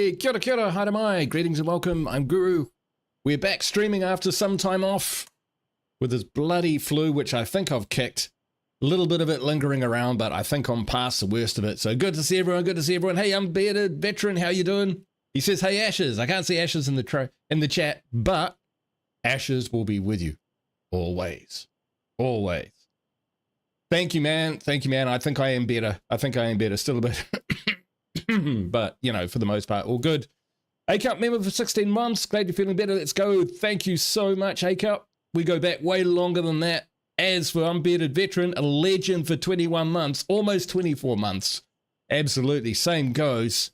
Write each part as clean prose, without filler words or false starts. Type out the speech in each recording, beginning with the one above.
Hey, kia ora, haere mai. Greetings and welcome. I'm Guru. We're back streaming after some time off with this bloody flu, which I think I've kicked. A little bit of it lingering around, but I think I'm past the worst of it. So good to see everyone. Good to see everyone. Hey, I'm Bearded Veteran. How you doing? He says, hey, Ashes. I can't see Ashes in the chat, but Ashes will be with you always. Always. Thank you, man. Thank you, man. I think I am better. Still a bit. But, you know, for the most part, all good. A-Cup member for 16 months. Glad you're feeling better. Let's go. Thank you so much, A-Cup. We go back way longer than that. As for Unbearded Veteran, a legend for 21 months, almost 24 months. Absolutely. Same goes.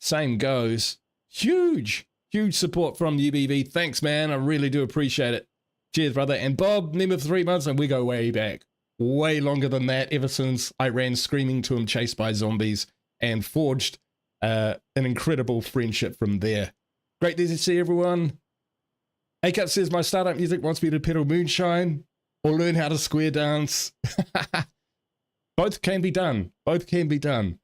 Same goes. Huge support from UBV. Thanks, man. I really do appreciate it. Cheers, brother. And Bob, member for 3 months, and we go way back. Way longer than that, ever since I ran screaming to him, chased by zombies, and forged an incredible friendship from there. Great to see everyone. A-Cut says, my startup music wants me to pedal moonshine or learn how to square dance. Both can be done. Both can be done.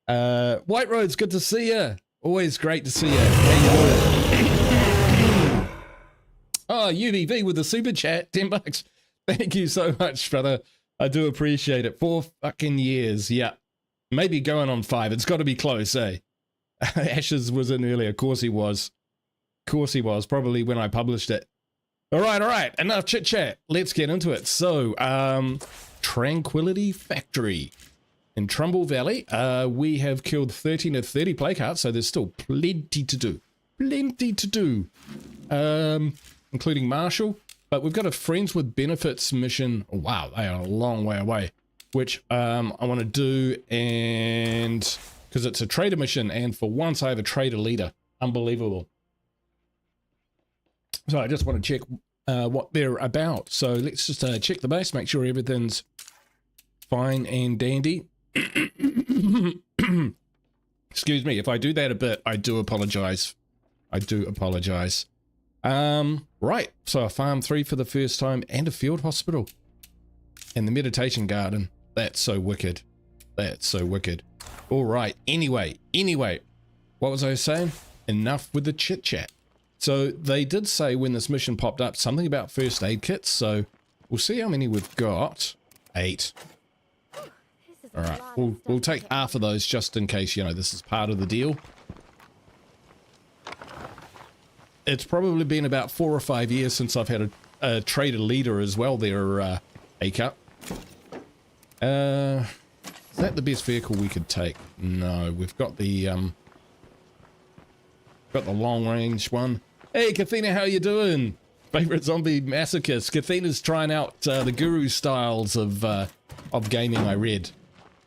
White Roads, good to see you. Always great to see you. How you doing? Oh, UVV with the super chat, $10. Thank you so much, brother. I do appreciate it. 4 fucking years. Yeah. Maybe going on 5. It's got to be close, eh? Ashes was in earlier. Of course he was. Of course he was. Probably when I published it. All right. Enough chit-chat. Let's get into it. So, Tranquility Factory in Trumbull Valley. We have killed 13 of 30 play cards, so there's still plenty to do. Plenty to do. Including Marshall. But we've got a Friends with Benefits mission. Oh, wow, they are a long way away. Which I want to do, and because it's a trader mission, and for once I have a trader leader. Unbelievable. So I just want to check what they're about. So let's just check the base, make sure everything's fine and dandy. Excuse me, if I do that a bit, I do apologize. Right, so a farm 3 for the first time, and a field hospital. And the meditation garden. That's so wicked. That's so wicked. All right. Anyway, what was I saying? Enough with the chit chat. So they did say when this mission popped up something about first aid kits. So we'll see how many we've got. 8. All right. We'll take half of those just in case, you know, this is part of the deal. It's probably been about 4 or 5 years since I've had a trader leader as well there, A-Cup. Is that the best vehicle we could take? No, we've got the long range one. Hey, Kathina, how you doing? Favorite zombie masochist. Kathina's trying out the guru styles of gaming, I read.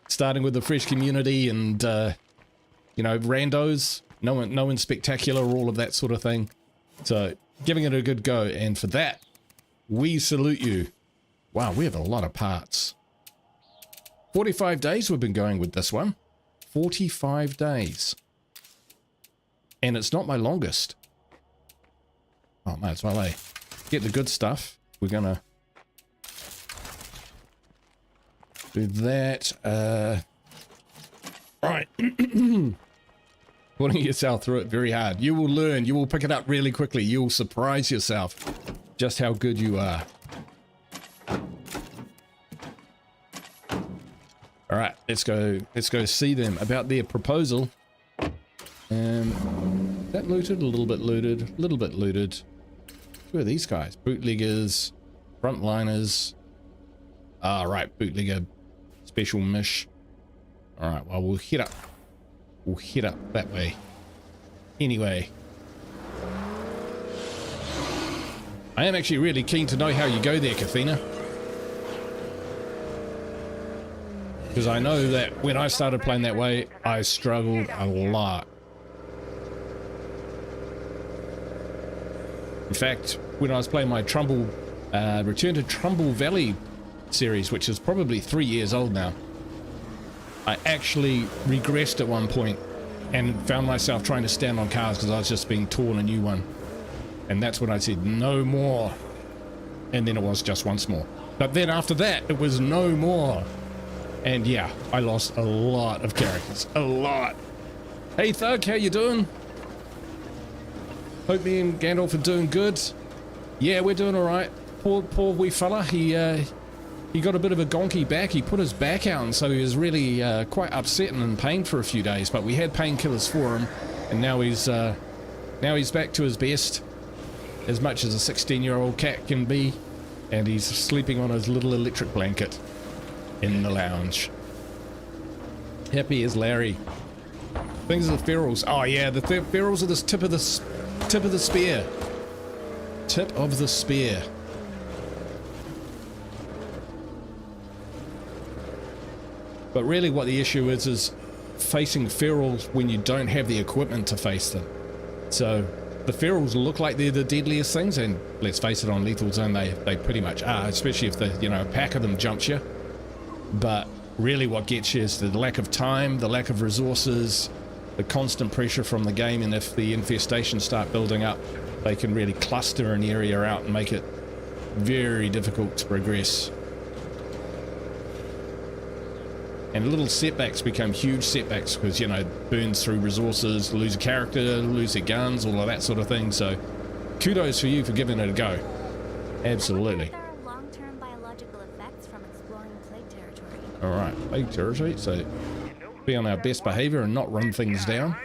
Starting with the fresh community and you know, randos, no one spectacular, all of that sort of thing. So giving it a good go, and for that, we salute you. Wow, we have a lot of parts. 45 days we've been going with this one. 45 days. And it's not my longest. Oh, might as well, eh? Get the good stuff. We're gonna do that. Right. Putting yourself through it very hard. You will learn. You will pick it up really quickly. You will surprise yourself just how good you are. All right, let's go see them about their proposal. That looted, a little bit looted. Who are these guys? Bootleggers, frontliners. Ah, right, bootlegger, special mish. All right, well, we'll hit up that way. Anyway, I am actually really keen to know how you go there, Kathina. Because I know that when I started playing that way, I struggled a lot. In fact, when I was playing my Return to Trumbull Valley series, which is probably 3 years old now, I actually regressed at one point and found myself trying to stand on cars because I was just being torn a new one. And that's when I said, no more. And then it was just once more. But then after that, it was no more. And yeah, I lost a lot of characters. A lot. Hey Thug, how you doing? Hope me and Gandalf are doing good. Yeah, we're doing all right. Poor wee fella. He got a bit of a gonky back. He put his back out, and so he was really quite upset and in pain for a few days. But we had painkillers for him, and now he's back to his best, as much as a 16-year-old cat can be, and he's sleeping on his little electric blanket in the lounge. Happy as Larry. Things are the ferals. Oh yeah, the ferals are the tip of the spear. Tip of the spear. But really what the issue is facing ferals when you don't have the equipment to face them. So the ferals look like they're the deadliest things, and let's face it, on Lethal Zone they pretty much are, especially if a pack of them jumps you. But really what gets you is the lack of time, the lack of resources, the constant pressure from the game, and if the infestations start building up, they can really cluster an area out and make it very difficult to progress. And little setbacks become huge setbacks because, burns through resources, lose a character, lose their guns, all of that sort of thing. So kudos for you for giving it a go. Absolutely. There are long-term biological effects from exploring plague territory. Alright, plague territory, so be on our best behavior and not run things down.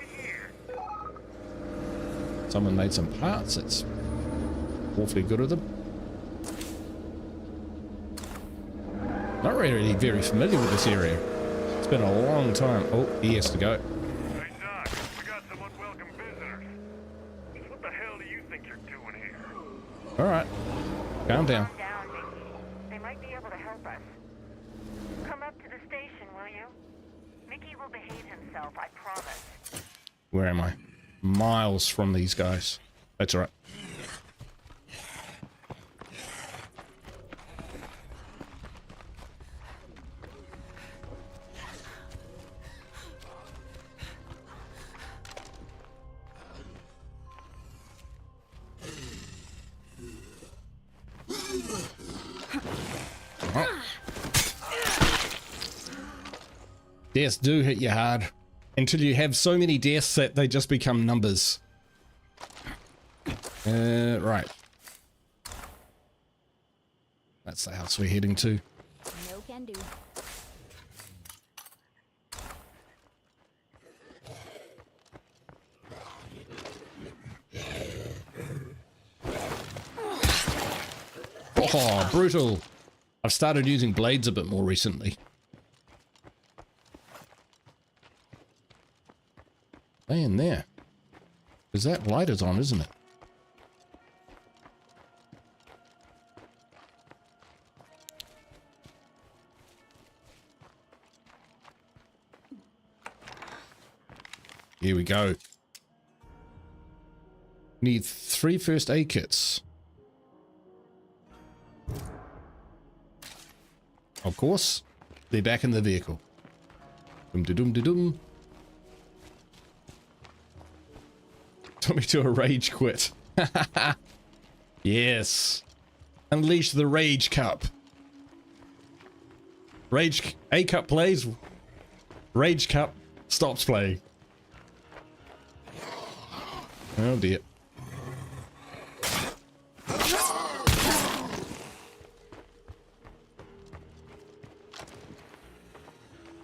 Someone made some parts, it's awfully good of them. Not really very familiar with this area. It's been a long time. Oh, he has to go. Hey Doc, we got some unwelcome visitors. What the hell do you think you're doing here? Alright, calm down. Calm down, Mickey. They might be able to help us. Come up to the station, will you? Mickey will behave himself, I promise. Where am I? Miles from these guys. That's alright. Deaths do hit you hard until you have so many deaths that they just become numbers. Right. That's the house we're heading to. No can do. Oh, brutal. I've started using blades a bit more recently. Stay in there. Because that light is on, isn't it? Here we go. Need 3 first aid kits. Of course, they're back in the vehicle. Dum-de-dum-de-dum. Took me to a rage quit. Yes. Unleash the rage cup. Rage A cup plays. Rage cup stops playing. Oh dear.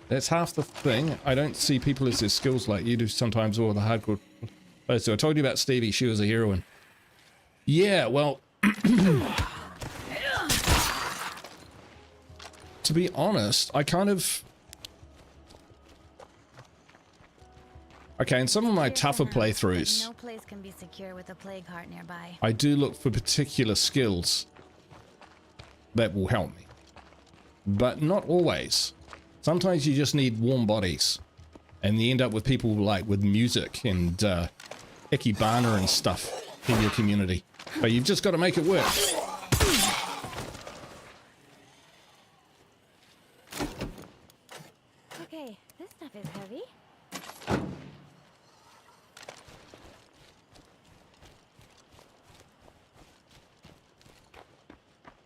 That's half the thing. I don't see people as their skills like you do sometimes, or the hardcore. Oh, so I told you about Stevie. She was a heroine. Yeah, well, to be honest, I kind of... Okay, in some of my tougher playthroughs, No place can be secure with a plague heart nearby. I do look for particular skills that will help me. But not always. Sometimes you just need warm bodies. And you end up with people like with music and ikebana and stuff in your community. But you've just got to make it work. Okay, this stuff is heavy.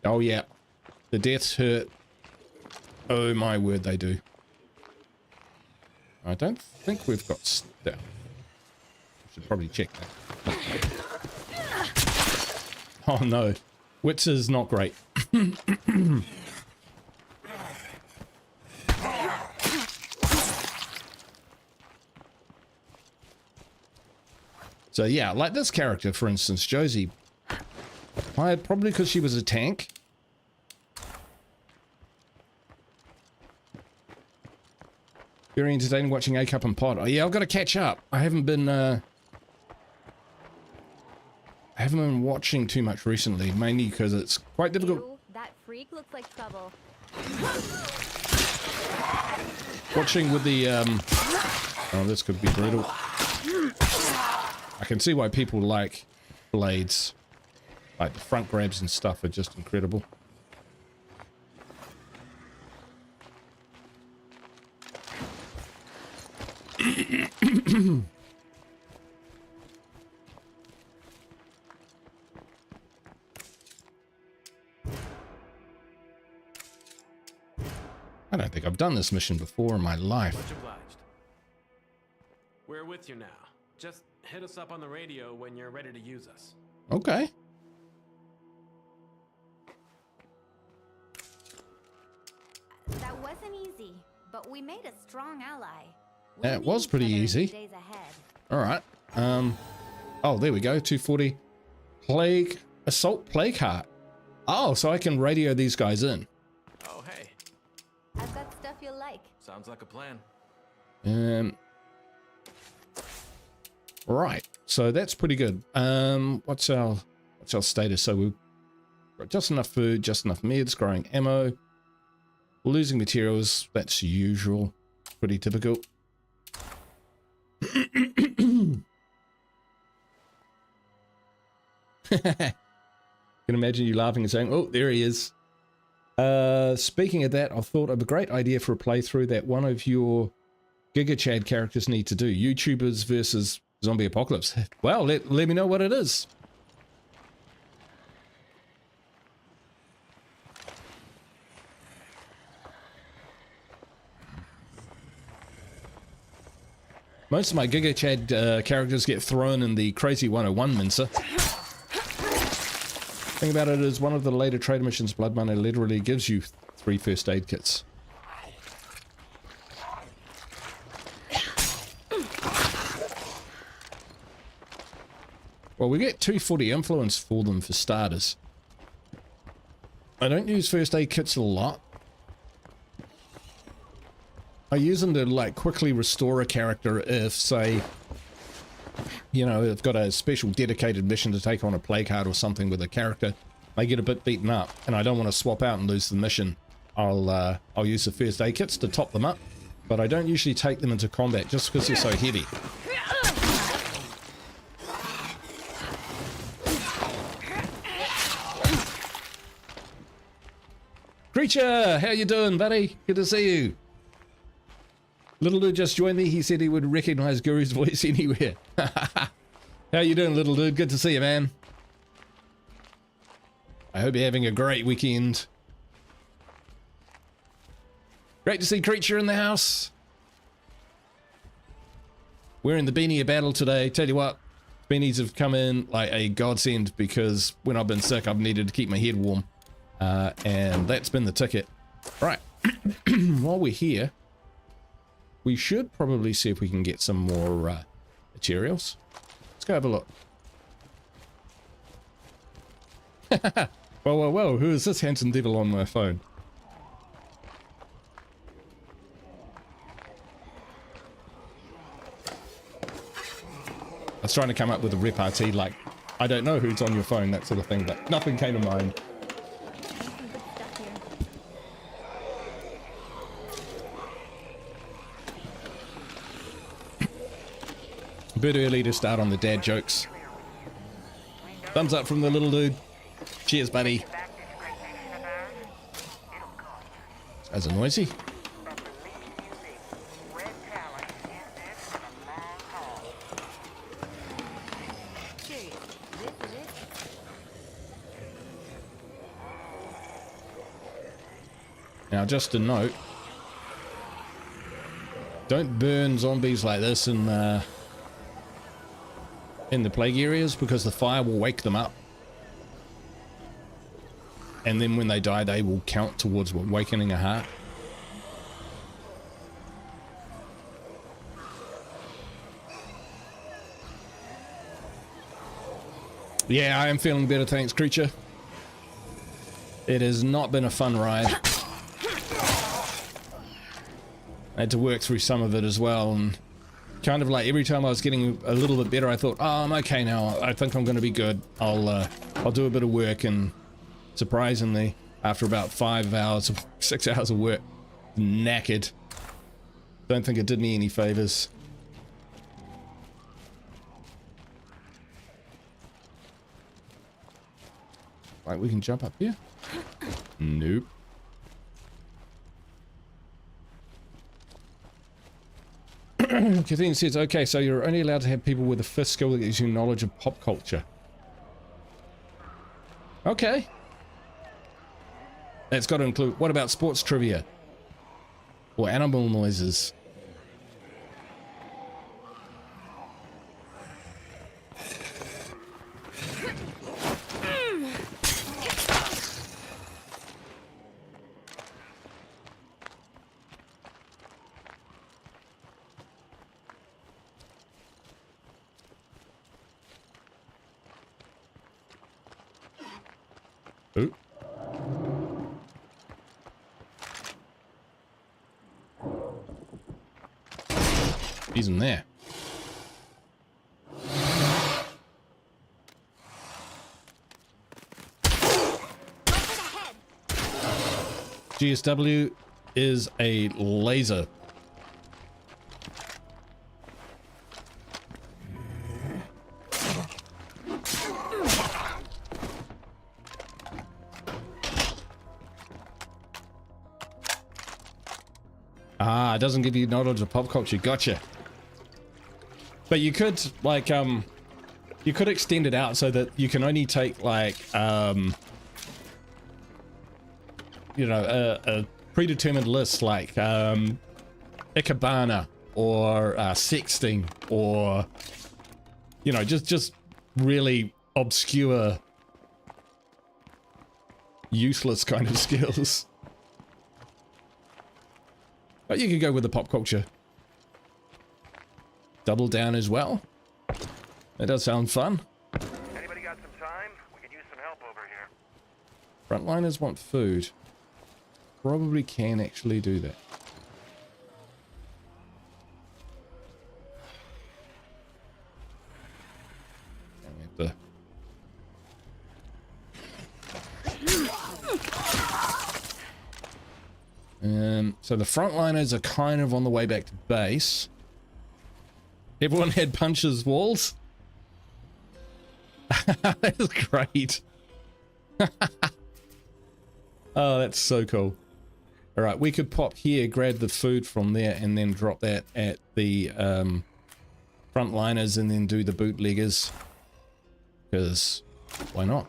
Oh yeah, the deaths hurt. Oh my word, they do. I don't think we've got stuff. Should probably check that. Oh no, Wits is not great. So yeah, like this character, for instance, Josie. Probably because she was a tank. Very entertaining watching A Cup and Pod. Oh yeah, I've got to catch up. I haven't been watching too much recently, mainly because it's quite difficult. Ew, that freak looks like trouble. Watching with the oh, this could be brutal. I can see why people like blades. Like the front grabs and stuff are just incredible. I don't think I've done this mission before in my life. Much obliged. We're with you now. Just hit us up on the radio when you're ready to use us. Okay. That wasn't easy, but we made a strong ally. It was pretty easy. Days ahead. All right. Oh, there we go. 240. Plague assault plague heart. Oh, so I can radio these guys in. Oh, hey. I've got stuff you'll like. Sounds like a plan. Right. So that's pretty good. What's our status? So we've got just enough food, just enough meds, growing ammo, losing materials. That's usual. Pretty typical. Can imagine you laughing and saying, "Oh, there he is." Speaking of that, I thought of a great idea for a playthrough that one of your Giga Chad characters need to do. YouTubers versus zombie apocalypse. Well, let me know what it is. Most of my Giga Chad characters get thrown in the Crazy 101 mincer. Thing about it is, one of the later trader missions, Blood Money, literally gives you 3 first aid kits. Well, we get 240 influence for them for starters. I don't use first aid kits a lot. I use them to like quickly restore a character if, say, you know, they've got a special dedicated mission to take on a plague heart or something with a character. They get a bit beaten up and I don't want to swap out and lose the mission. I'll use the first aid kits to top them up, but I don't usually take them into combat just because they're so heavy. Creature, how you doing, buddy? Good to see you. Little dude just joined me. He said he would recognize Guru's voice anywhere. How you doing, little dude? Good to see you, man. I hope you're having a great weekend. Great to see Creature in the house. We're in the beanie battle today. Tell you what, beanies have come in like a godsend because when I've been sick, I've needed to keep my head warm. And that's been the ticket. Right. While we're here, we should probably see if we can get some more materials. Let's go have a look. Whoa, who is this handsome devil on my phone? I was trying to come up with a repartee like, I don't know who's on your phone, that sort of thing, but nothing came to mind. A bit early to start on the dad jokes. Thumbs up from the little dude. Cheers, buddy. That's a noisy. Now, just a note, don't burn zombies like this in the plague areas because the fire will wake them up. and then when they die, they will count towards awakening a heart. Yeah, I am feeling better, thanks, creature. It has not been a fun ride. I had to work through some of it as well, and kind of like every time I was getting a little bit better, I thought, oh, I'm okay now. I think I'm going to be good. I'll do a bit of work, and surprisingly, after about 5 hours, 6 hours of work, knackered. Don't think it did me any favors. Like, we can jump up here? Nope. Kathleen says, okay, so you're only allowed to have people with a fifth skill that gives you knowledge of pop culture. Okay. That's got to include, what about sports trivia? Or animal noises? Ooh. He's in there. GSW is a laser. Ah, it doesn't give you knowledge of pop culture. Gotcha. But you could, like, you could extend it out so that you can only take, like, you know, a predetermined list, like, Ikebana or sexting or, you know, just really obscure, useless kind of skills. But you could go with the pop culture. Double down as well. That does sound fun. Anybody got some time? We could use some help over here. Frontliners want food. Probably can actually do that. We have to... So the frontliners are kind of on the way back to base. Everyone had punches walls. That's great. Oh, that's so cool. All right, we could pop here, grab the food from there, and then drop that at the frontliners, and then do the bootleggers. Because why not?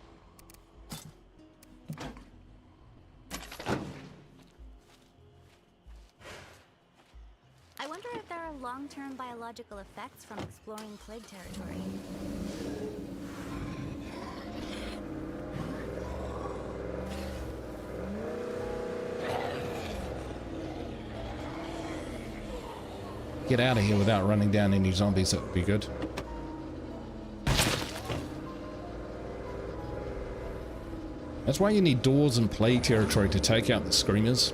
I wonder if there are long-term biological effects from exploring plague territory. Get out of here without running down any zombies, that would be good. That's why you need doors and plague territory to take out the screamers.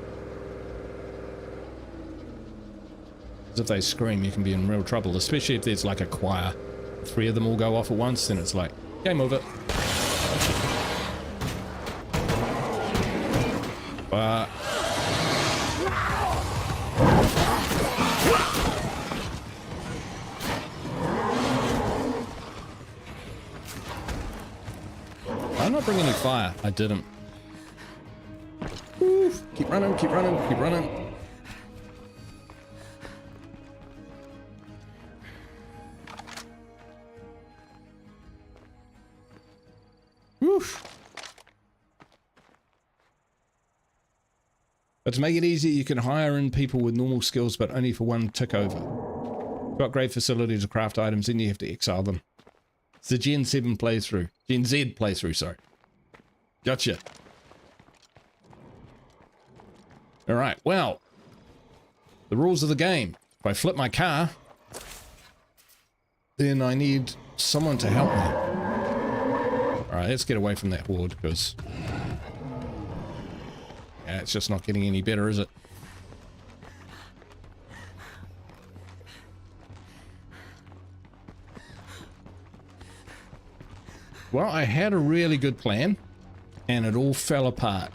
Because if they scream, you can be in real trouble, especially if there's like a choir. 3 of them all go off at once, then it's like, game over. But... I'm not bringing any fire. I didn't. Oof. Keep running, keep running, keep running. Oof. But to make it easy, you can hire in people with normal skills, but only for 1 tick over. To upgrade facilities to craft items, then you have to exile them. It's the Gen 7 playthrough. Gen Z playthrough, sorry. Gotcha. All right, well, the rules of the game. If I flip my car, then I need someone to help me. All right, let's get away from that horde, because yeah, it's just not getting any better, is it? Well, I had a really good plan, and it all fell apart.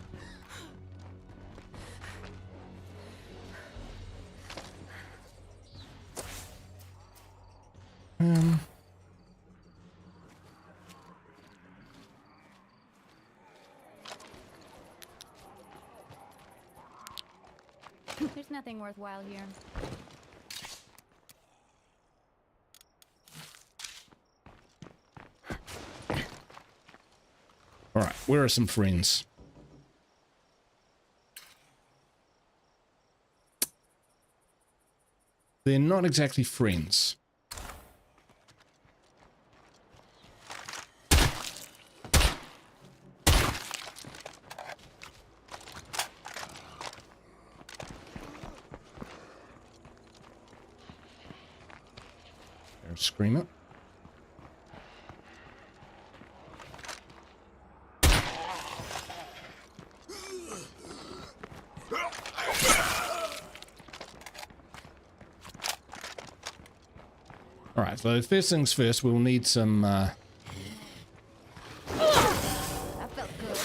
There's nothing worthwhile here. All right, where are some friends? They're not exactly friends. There's Screamer. Alright, so first things first, we'll need some, That felt good.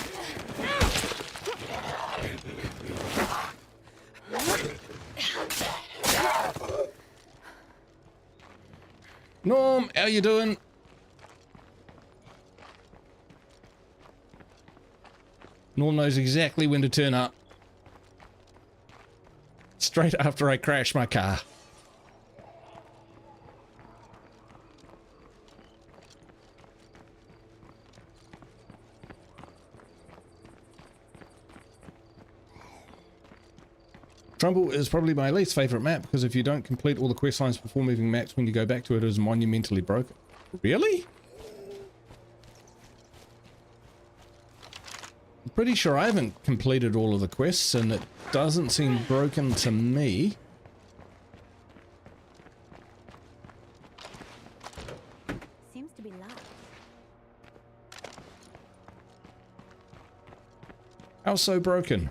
Norm, how you doing? Norm knows exactly when to turn up. Straight after I crash my car. Trumbull is probably my least favorite map because if you don't complete all the quest lines before moving maps, when you go back to it, it is monumentally broken. Really? I'm pretty sure I haven't completed all of the quests and it doesn't seem broken to me. Seems to be locked. How so broken?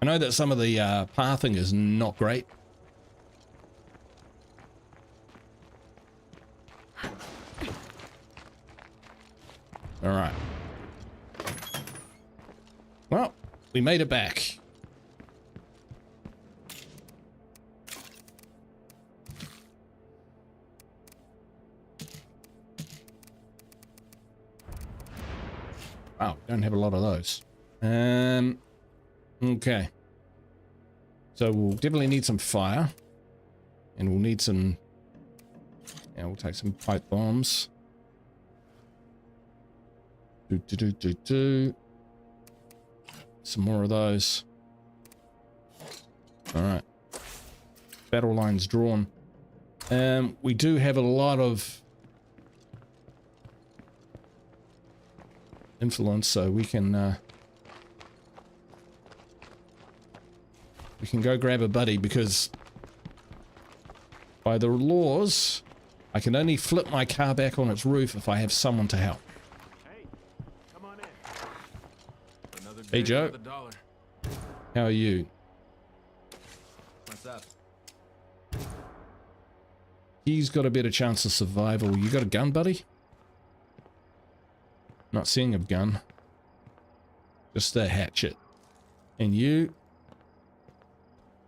I know that some of the pathing is not great. All right. Well, we made it back. Wow, don't have a lot of those. Okay. So we'll definitely need some fire. And we'll need some... Yeah, we'll take some pipe bombs. Some more of those. Alright. Battle lines drawn. We do have a lot of influence, so we can go grab a buddy, because by the laws, I can only flip my car back on its roof if I have someone to help. Hey, come on in. Another Hey, day, Joe. another dollar. How are you? What's up? He's got a better chance of survival. You got a gun, buddy? Not seeing a gun. Just a hatchet. And you...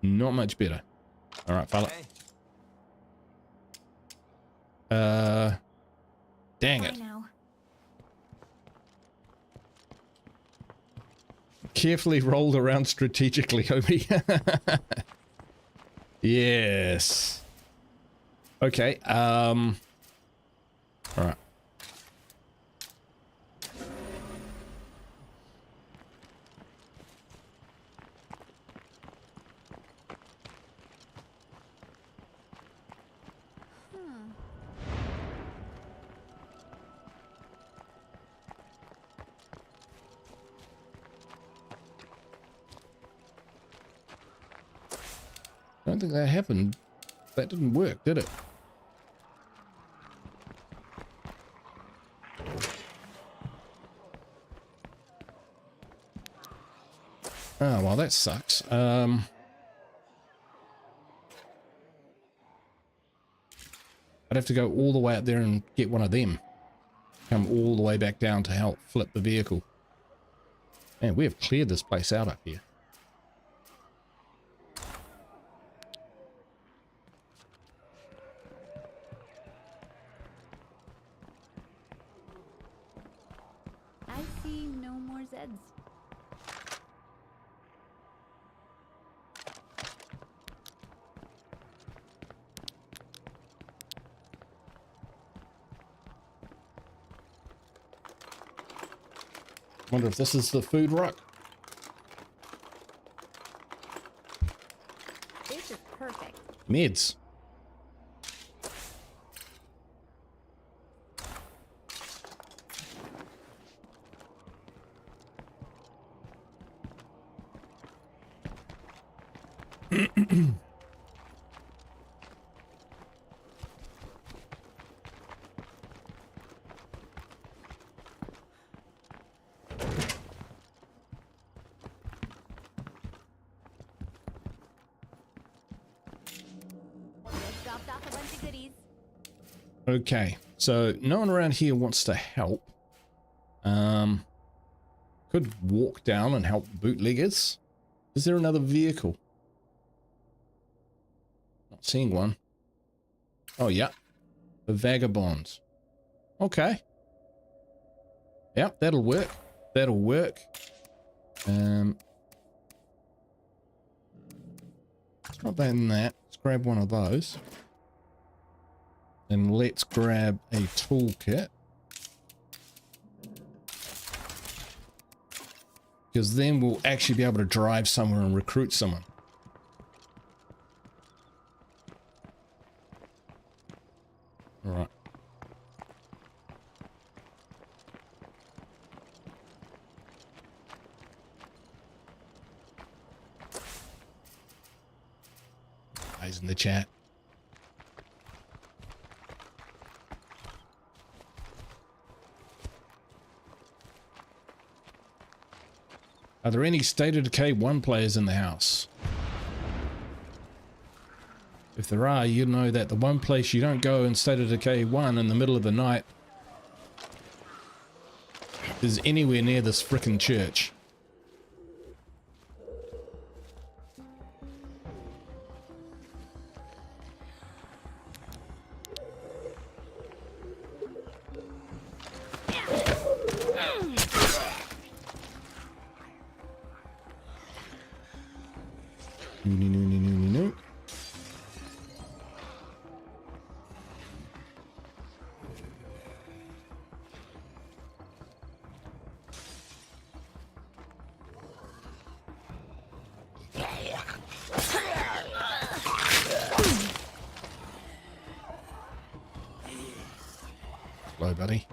Not much better. Alright, fella. Hey. Dang Bye it. now. Carefully rolled around strategically, homie. Yes. Okay, alright. Don't think that happened. That didn't work, did it? Oh, well, that sucks. I'd have to go all the way up there and get one of them. Come all the way back down to help flip the vehicle. Man, we have cleared this place out up here. I see no more Zeds. Wonder if this is the food rock. This is perfect. Meds. Just dropped off a bunch of goodies. Okay, so no one around here wants to help. Could walk down and help bootleggers. Is there another vehicle? Not seeing one. Oh, yeah. The vagabonds. Okay. Yep, that'll work. That'll work. It's not that in that. Let's grab one of those. And let's grab a toolkit. Because then we'll actually be able to drive somewhere and recruit someone. All right. Guys in the chat. Are there any State of Decay 1 players in the house? If there are, you know that the one place you don't go in State of Decay 1 in the middle of the night is anywhere near this frickin' church. No. Hello, buddy.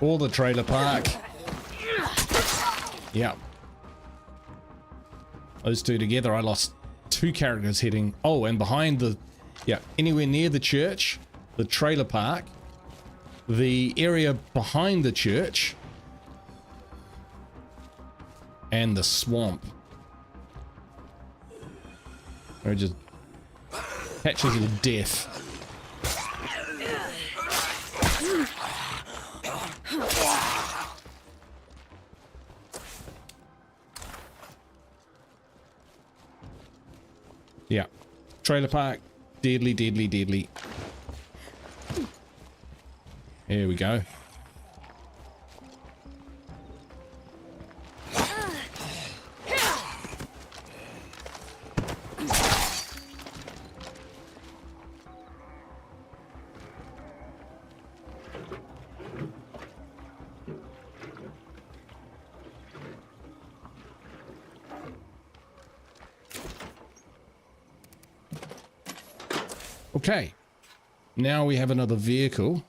Or the trailer park. Yeah. Those two together, I lost 2 characters heading. Oh, and behind the, yeah, anywhere near the church, the trailer park, the area behind the church, and the swamp. Or just patches of death. Yeah. Trailer park. Deadly, deadly, deadly. Here we go. Okay, now we have another vehicle.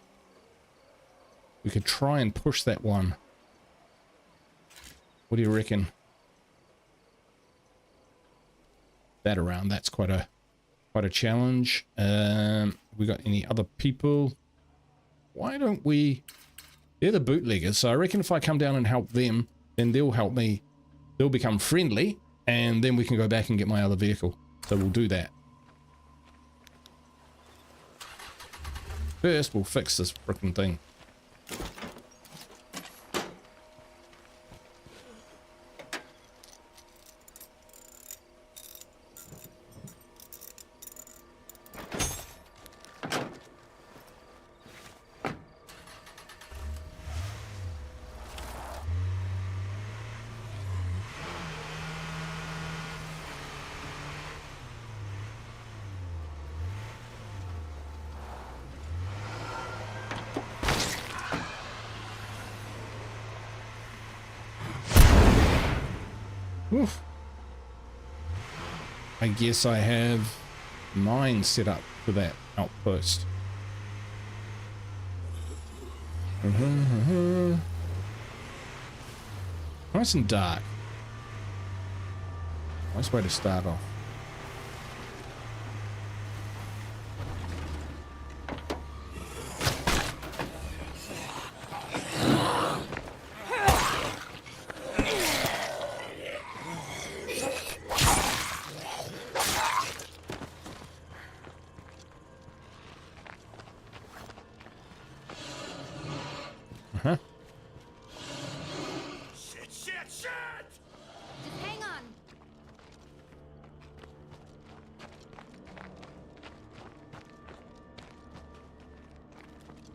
We could try and push that one. What do you reckon? that around. That's quite a challenge. We got any other people? Why don't we... They're the bootleggers, so I reckon if I come down and help them, then they'll help me. They'll become friendly, and then we can go back and get my other vehicle. So we'll do that. First, we'll fix this frickin' thing. Oof. I guess I have mine set up for that outpost. Nice and dark. Nice way to start off.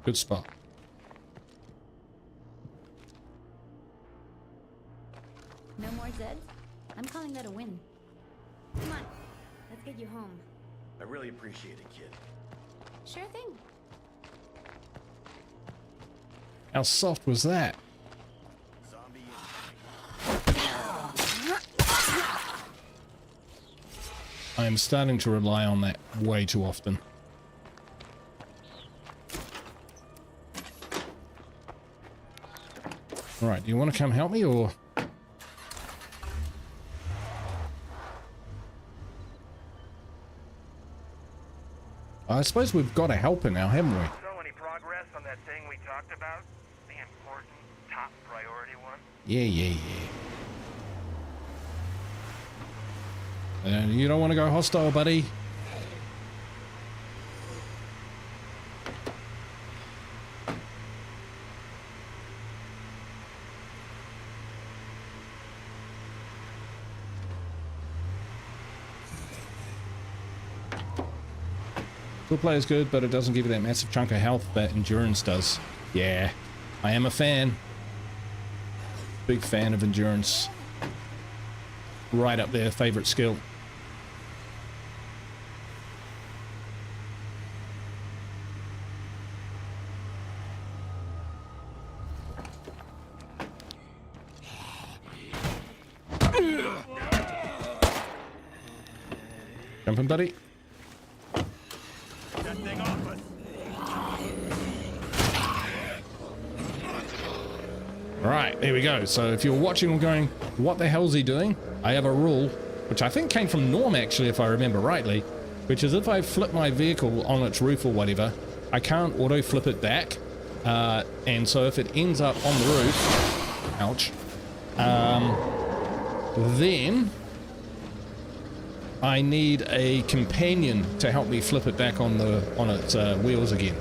Good spot. No more Zeds? I'm calling that a win. Come on, let's get you home. I really appreciate it, kid. Sure thing. How soft was that? Zombie I am starting to rely on that way too often. Alright, do you want to come help me, or...? I suppose we've got a helper now, haven't we? So, any progress on that thing we talked about? The important, top priority one? Yeah. And you don't want to go hostile, buddy. Full play is good, but it doesn't give you that massive chunk of health that endurance does. Yeah, I am a fan. Big fan of endurance. Right up there, favorite skill. Jumping, buddy. That thing off us. Right, there we go. So if you're watching and going, what the hell's he doing? I have a rule, which I think came from Norm actually, if I remember rightly, which is if I flip my vehicle on its roof or whatever, I can't auto flip it back. And so if it ends up on the roof, ouch, then I need a companion to help me flip it back on its wheels again.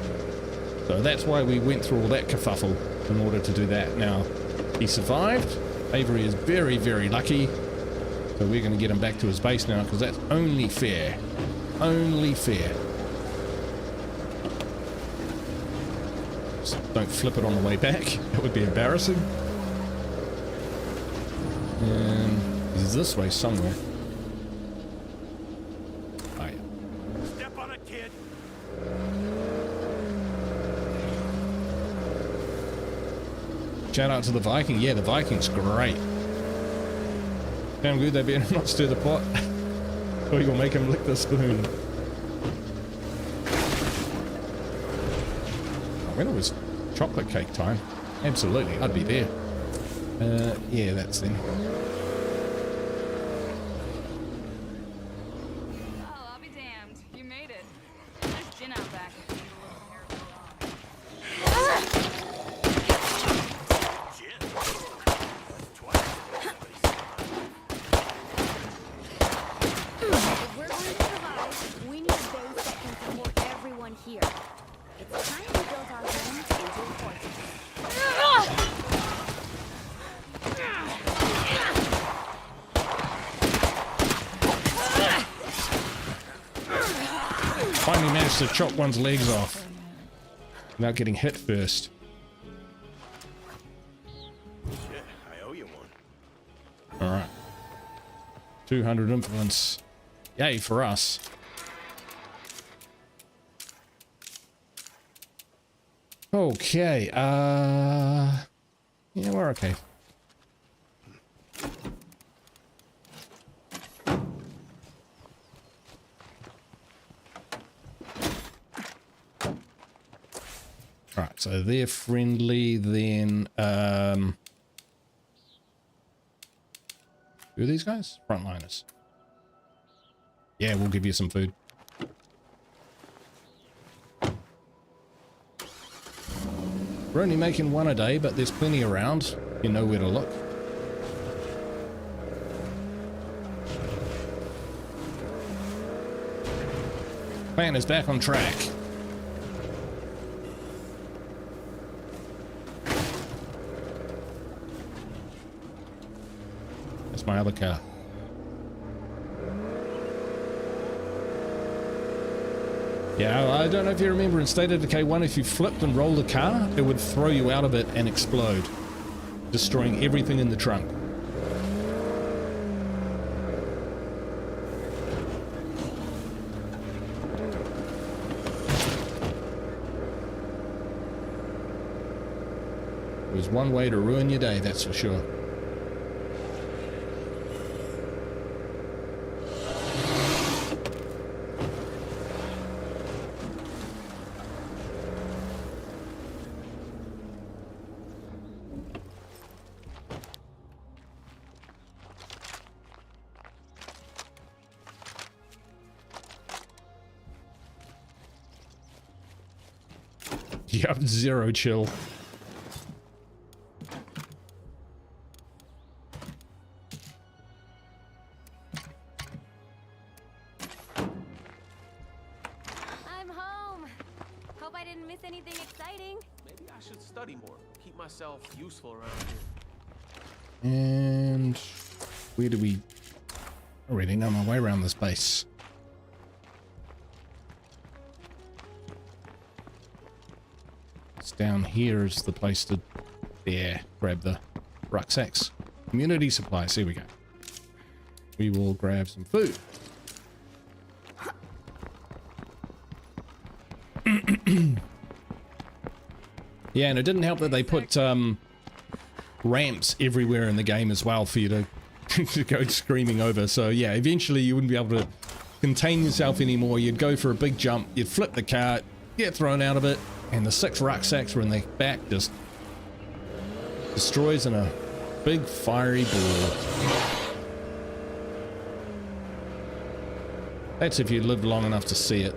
So that's why we went through all that kerfuffle in order to do that. Now, he survived. Avery is very, very lucky. So we're going to get him back to his base now, because that's only fair. Only fair. Just don't flip it on the way back. That would be embarrassing. And he's this way somewhere. Oh, yeah. Step on it, kid. Shout out to the Viking. Yeah, the Viking's great. Damn good they better not stir the pot. Or you'll make him lick the spoon. When it was chocolate cake time, absolutely, I'd be there. Yeah, that's them. managed to chop one's legs off without getting hit first. Shit, I owe you one. Alright. 200 influence. Yay for us. Okay, yeah, we're okay. Right, so they're friendly, then, who are these guys? Frontliners. Yeah, we'll give you some food. We're only making one a day, but there's plenty around. You know where to look. Plan is back on track. That's my other car. Yeah, I don't know if you remember in State of Decay 1, if you flipped and rolled the car, it would throw you out of it and explode, destroying everything in the trunk. It was one way to ruin your day, that's for sure. Yep, zero chill. I'm home. Hope I didn't miss anything exciting. Maybe I should study more. Keep myself useful around here. And where do we... I already know my way around this base. It's down here is the place to... There, grab the rucksacks. Community supplies, here we go. We will grab some food. Yeah, and it didn't help that they put ramps everywhere in the game as well for you to, to go screaming over. So yeah, eventually you wouldn't be able to contain yourself anymore. You'd go for a big jump, you'd flip the car, get thrown out of it, and the 6 rucksacks were in the back, just destroys in a big fiery ball. That's if you lived long enough to see it.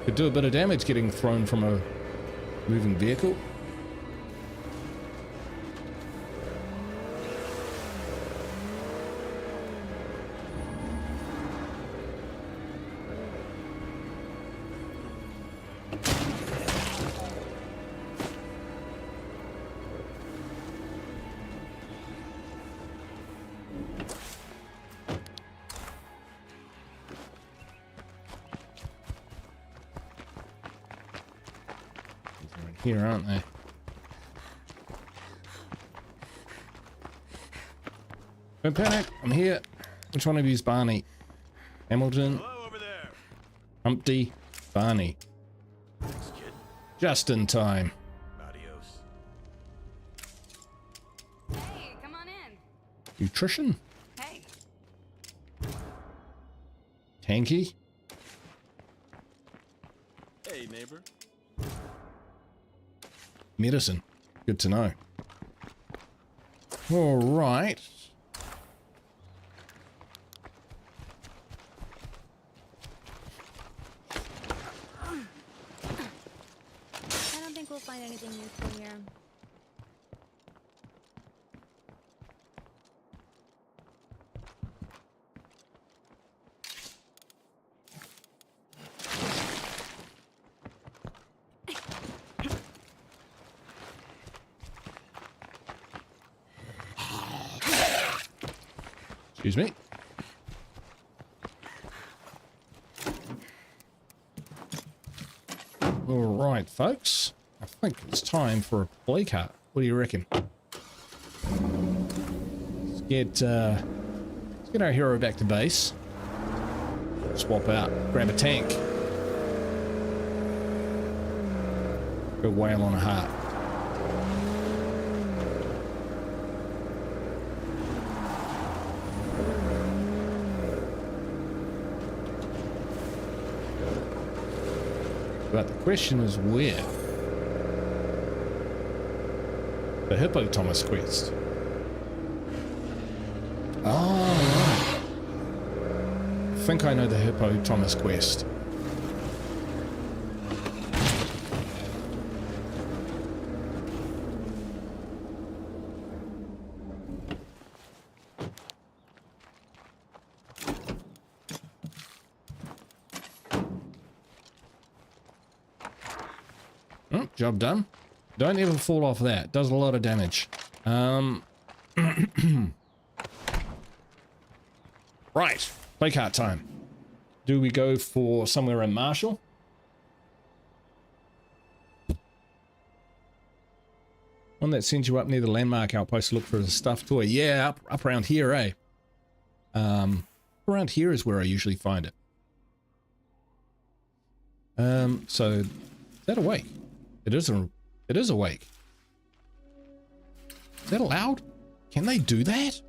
Could do a bit of damage getting thrown from a moving vehicle. Here, aren't they? Don't panic, I'm here. Which one of you is Barney? Hamilton, Hello over there. Humpty, Barney. Thanks, kid. Just in time. Adios. Hey, come on in. Nutrition? Hey. Tanky? Hey, neighbor. Medicine. Good to know. All right. I don't think we'll find anything useful here. Excuse me. Alright, folks. I think it's time for a play cart. What do you reckon? Let's get our hero back to base. Swap out. Grab a tank. Go whale on a heart. But the question is where? The Hippopotamus quest. Oh, right. I think I know the Hippopotamus quest. Oh, job done. Don't ever fall off that. Does a lot of damage. Right. Play cart time. Do we go for somewhere in Marshall? One that sends you up near the landmark outpost to look for a stuffed toy. Yeah, up around here, eh? Around here is where I usually find it. So is that awake? It is awake. Is that allowed? Can they do that?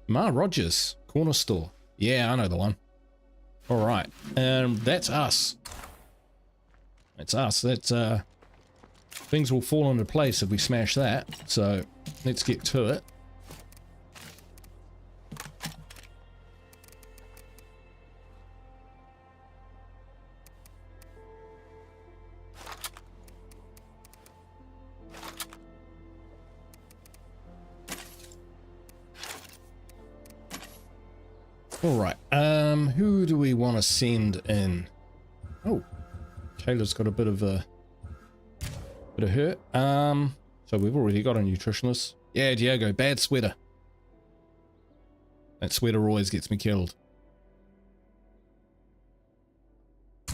Ma Rogers, corner store. Yeah, I know the one. All right. That's us. That's us. That's, things will fall into place if we smash that. So let's get to it. All right, who do we want to send in? Oh, Kayla's got a bit of hurt. So we've already got a nutritionist. Yeah, Diego, bad sweater. That sweater always gets me killed.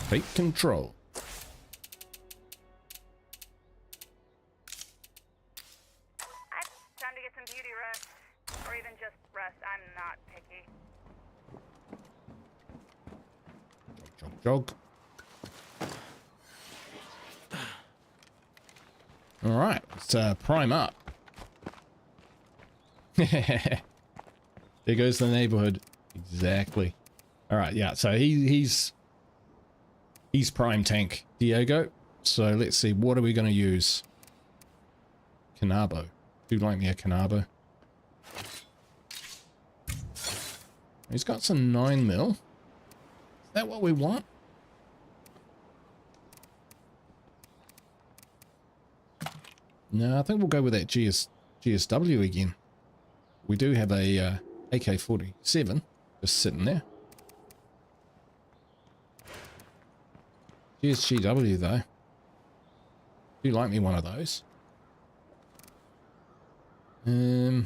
Take control. Time to get some beauty rest, or even just rest. I'm not picky. Jog. All right, let's prime up. There goes the neighborhood. Exactly. All right, yeah. So he's prime tank, Diego. So let's see, what are we going to use? Kanabo. Do like me a Kanabo? He's got some 9mm. Is that what we want? No, I think we'll go with that GSW again. We do have a AK-47 just sitting there. GSGW though. Do like me one of those. Okay,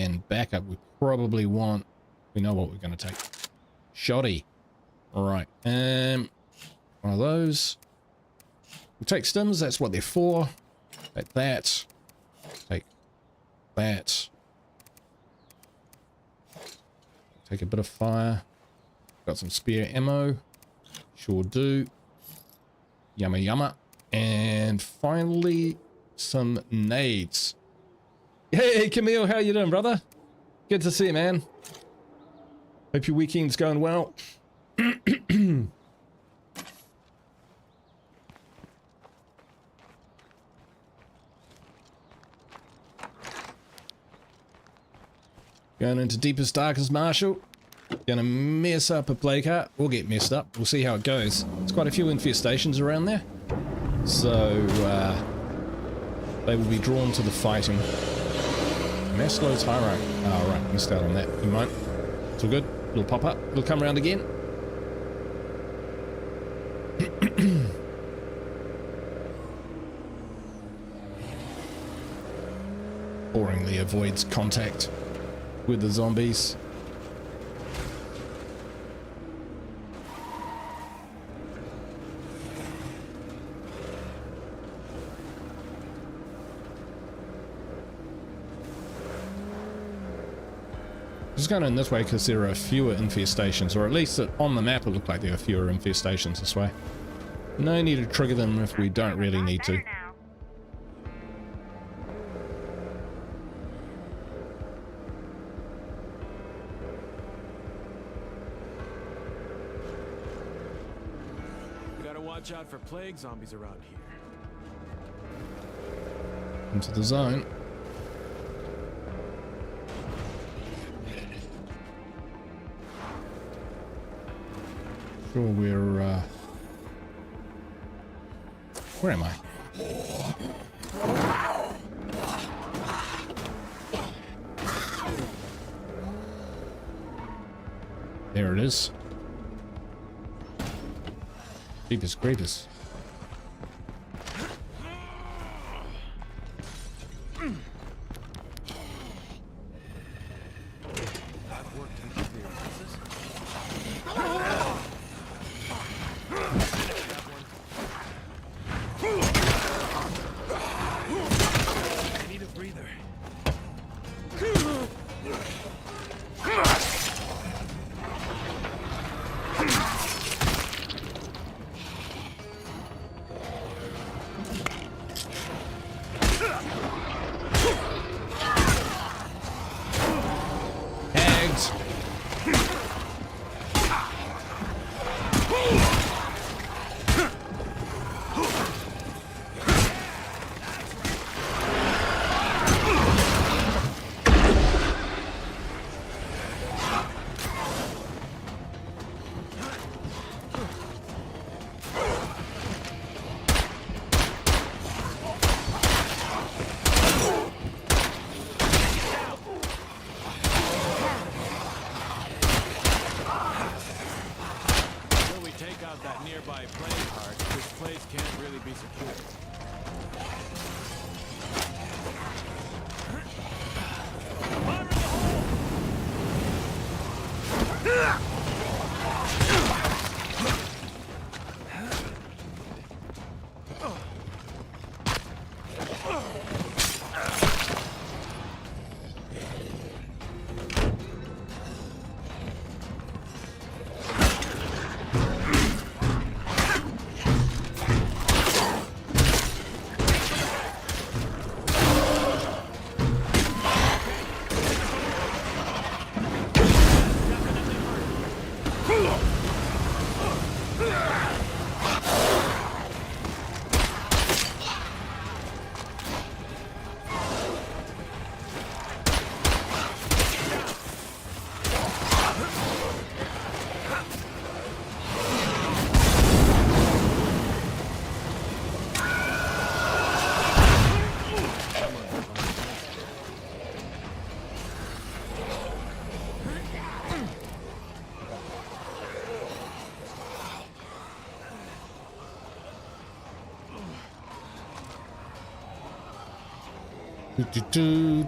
and backup we probably want. We know what we're going to take. Shoddy. All right. One of those. We'll take stims. That's what they're for. Take that. Take that. Take a bit of fire. Got some spare ammo. Sure do. Yumma yumma. And finally, some nades. Hey, Camille, how you doing, brother? Good to see you, man. Hope your weekend's going well. Going into deepest, darkest Marshall. Gonna mess up a play cart. We'll get messed up. We'll see how it goes. There's quite a few infestations around there. So, they will be drawn to the fighting. Maslow Tyro. Oh, right. Missed out on that. You won't. It's all good. It'll pop up. It'll come around again. Boringly avoids contact with the zombies. Just going in this way because there are fewer infestations, or at least on the map it looked like there are fewer infestations this way. No need to trigger them if we don't really need to. Now. We gotta watch out for plague zombies around here. Into the zone. Sure, we're where am I? There it is. Jeepers creepers. I've worked in nuclear places. I need a breather. Eggs. Until we take out that nearby plague heart, this place can't really be secured. Do.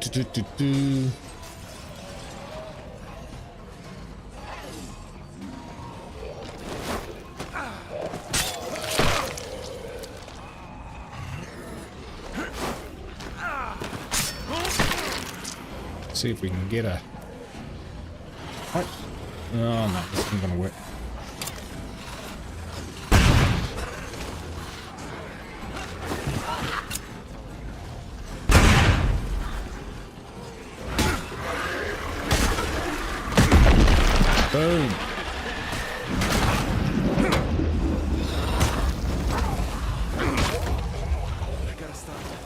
See if we can get a. What? Oh no, this isn't gonna work. Boom. I gotta stop that.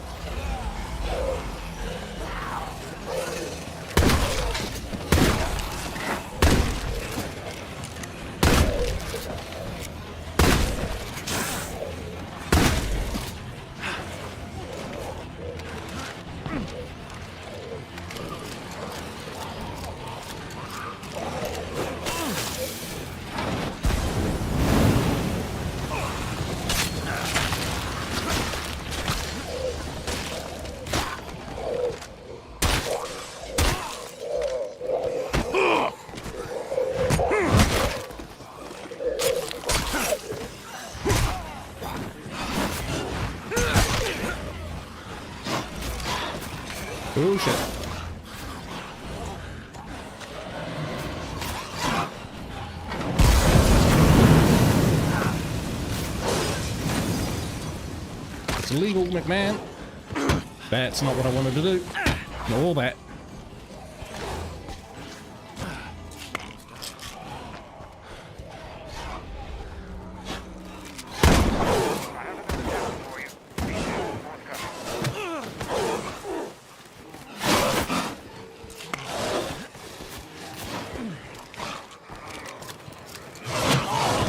Oh shit. legal, McMahon. That's not what I wanted to do. Not all that.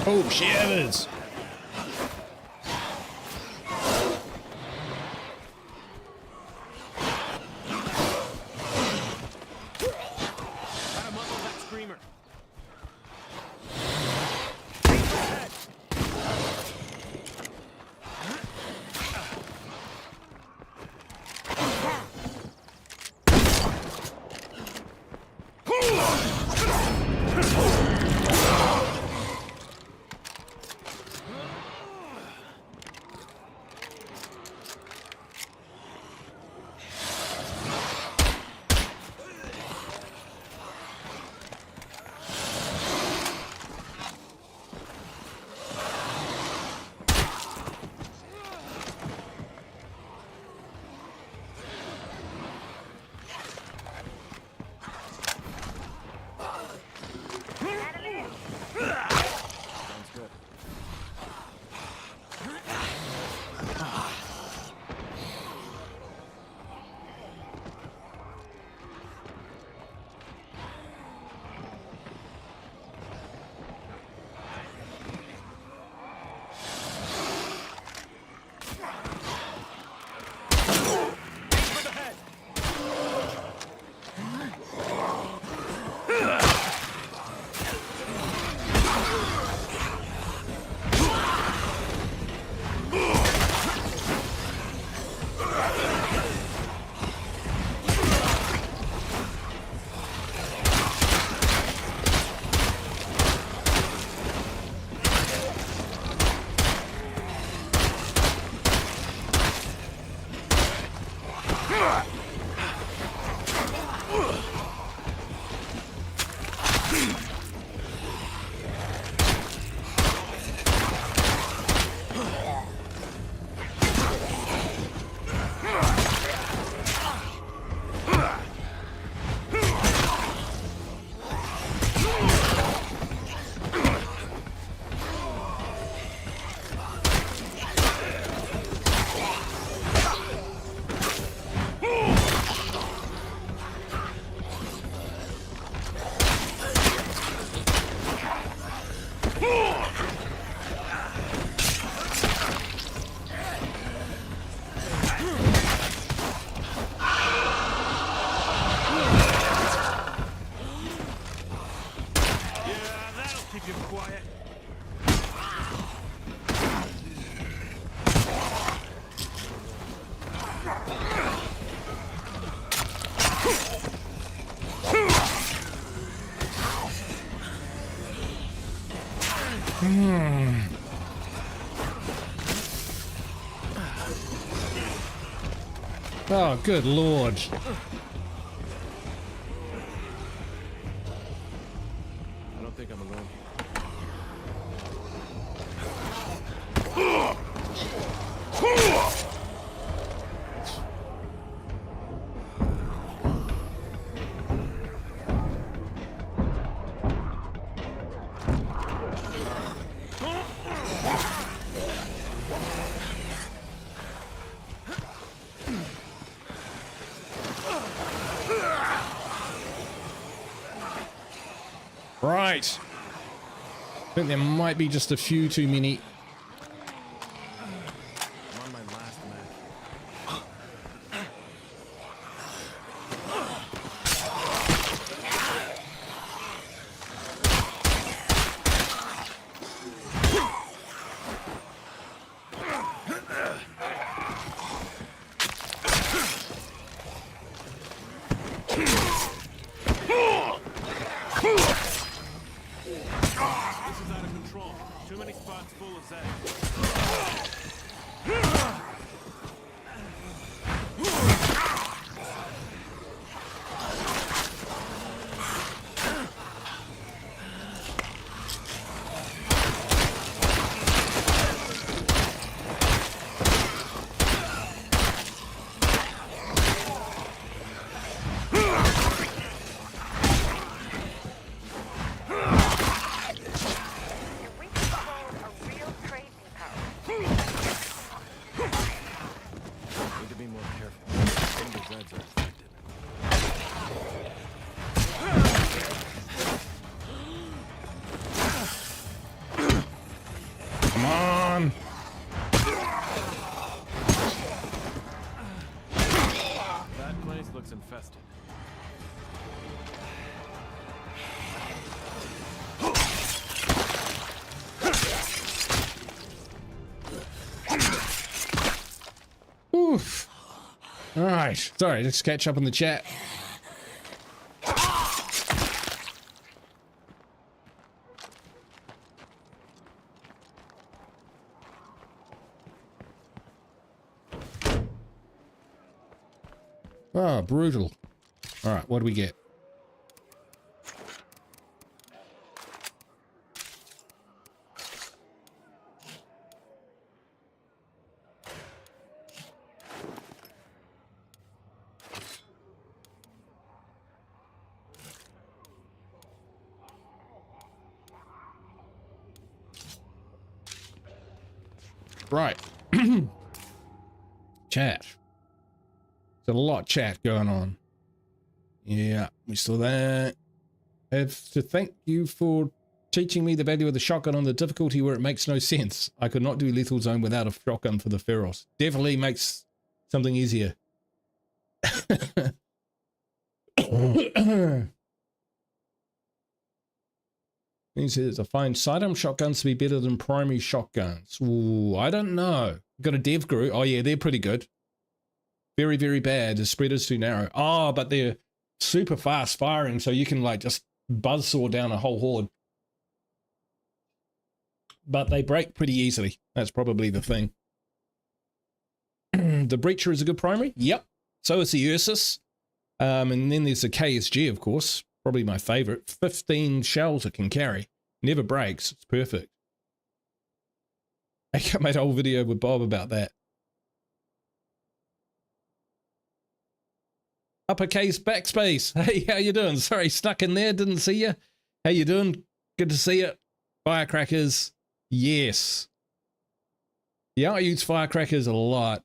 Oh, shivers! Gotta muzzle that screamer. Oh, good lord. I don't think I'm alone. Right. I think there might be just a few too many. I'm on my last match. This is out of control. Too many spots full of Zeds. Come on. That place looks infested. Oof. All right. Sorry, let's catch up in the chat. Oh, brutal. All right, what do we get? Right. Chat. There's a lot of chat going on. Yeah, we saw that. I have to thank you for teaching me the value of the shotgun on the difficulty where it makes no sense. I could not do Lethal Zone without a shotgun for the Feros. Definitely makes something easier. He says, I find sidearm shotguns to be better than primary shotguns. Ooh, I don't know. Got a dev group. Oh yeah, they're pretty good. Very, very bad. The spread is too narrow. Oh, but they're super fast firing, so you can like just buzzsaw down a whole horde. But they break pretty easily. That's probably the thing. The Breacher is a good primary. Yep. So is the Ursus. And then there's the KSG, of course. Probably my favorite. 15 shells it can carry. Never breaks. It's perfect. I made a whole video with Bob about that. Uppercase backspace. Hey, how you doing? Sorry, snuck in there. Didn't see you. How you doing? Good to see you. Firecrackers. Yes. Yeah, I use firecrackers a lot.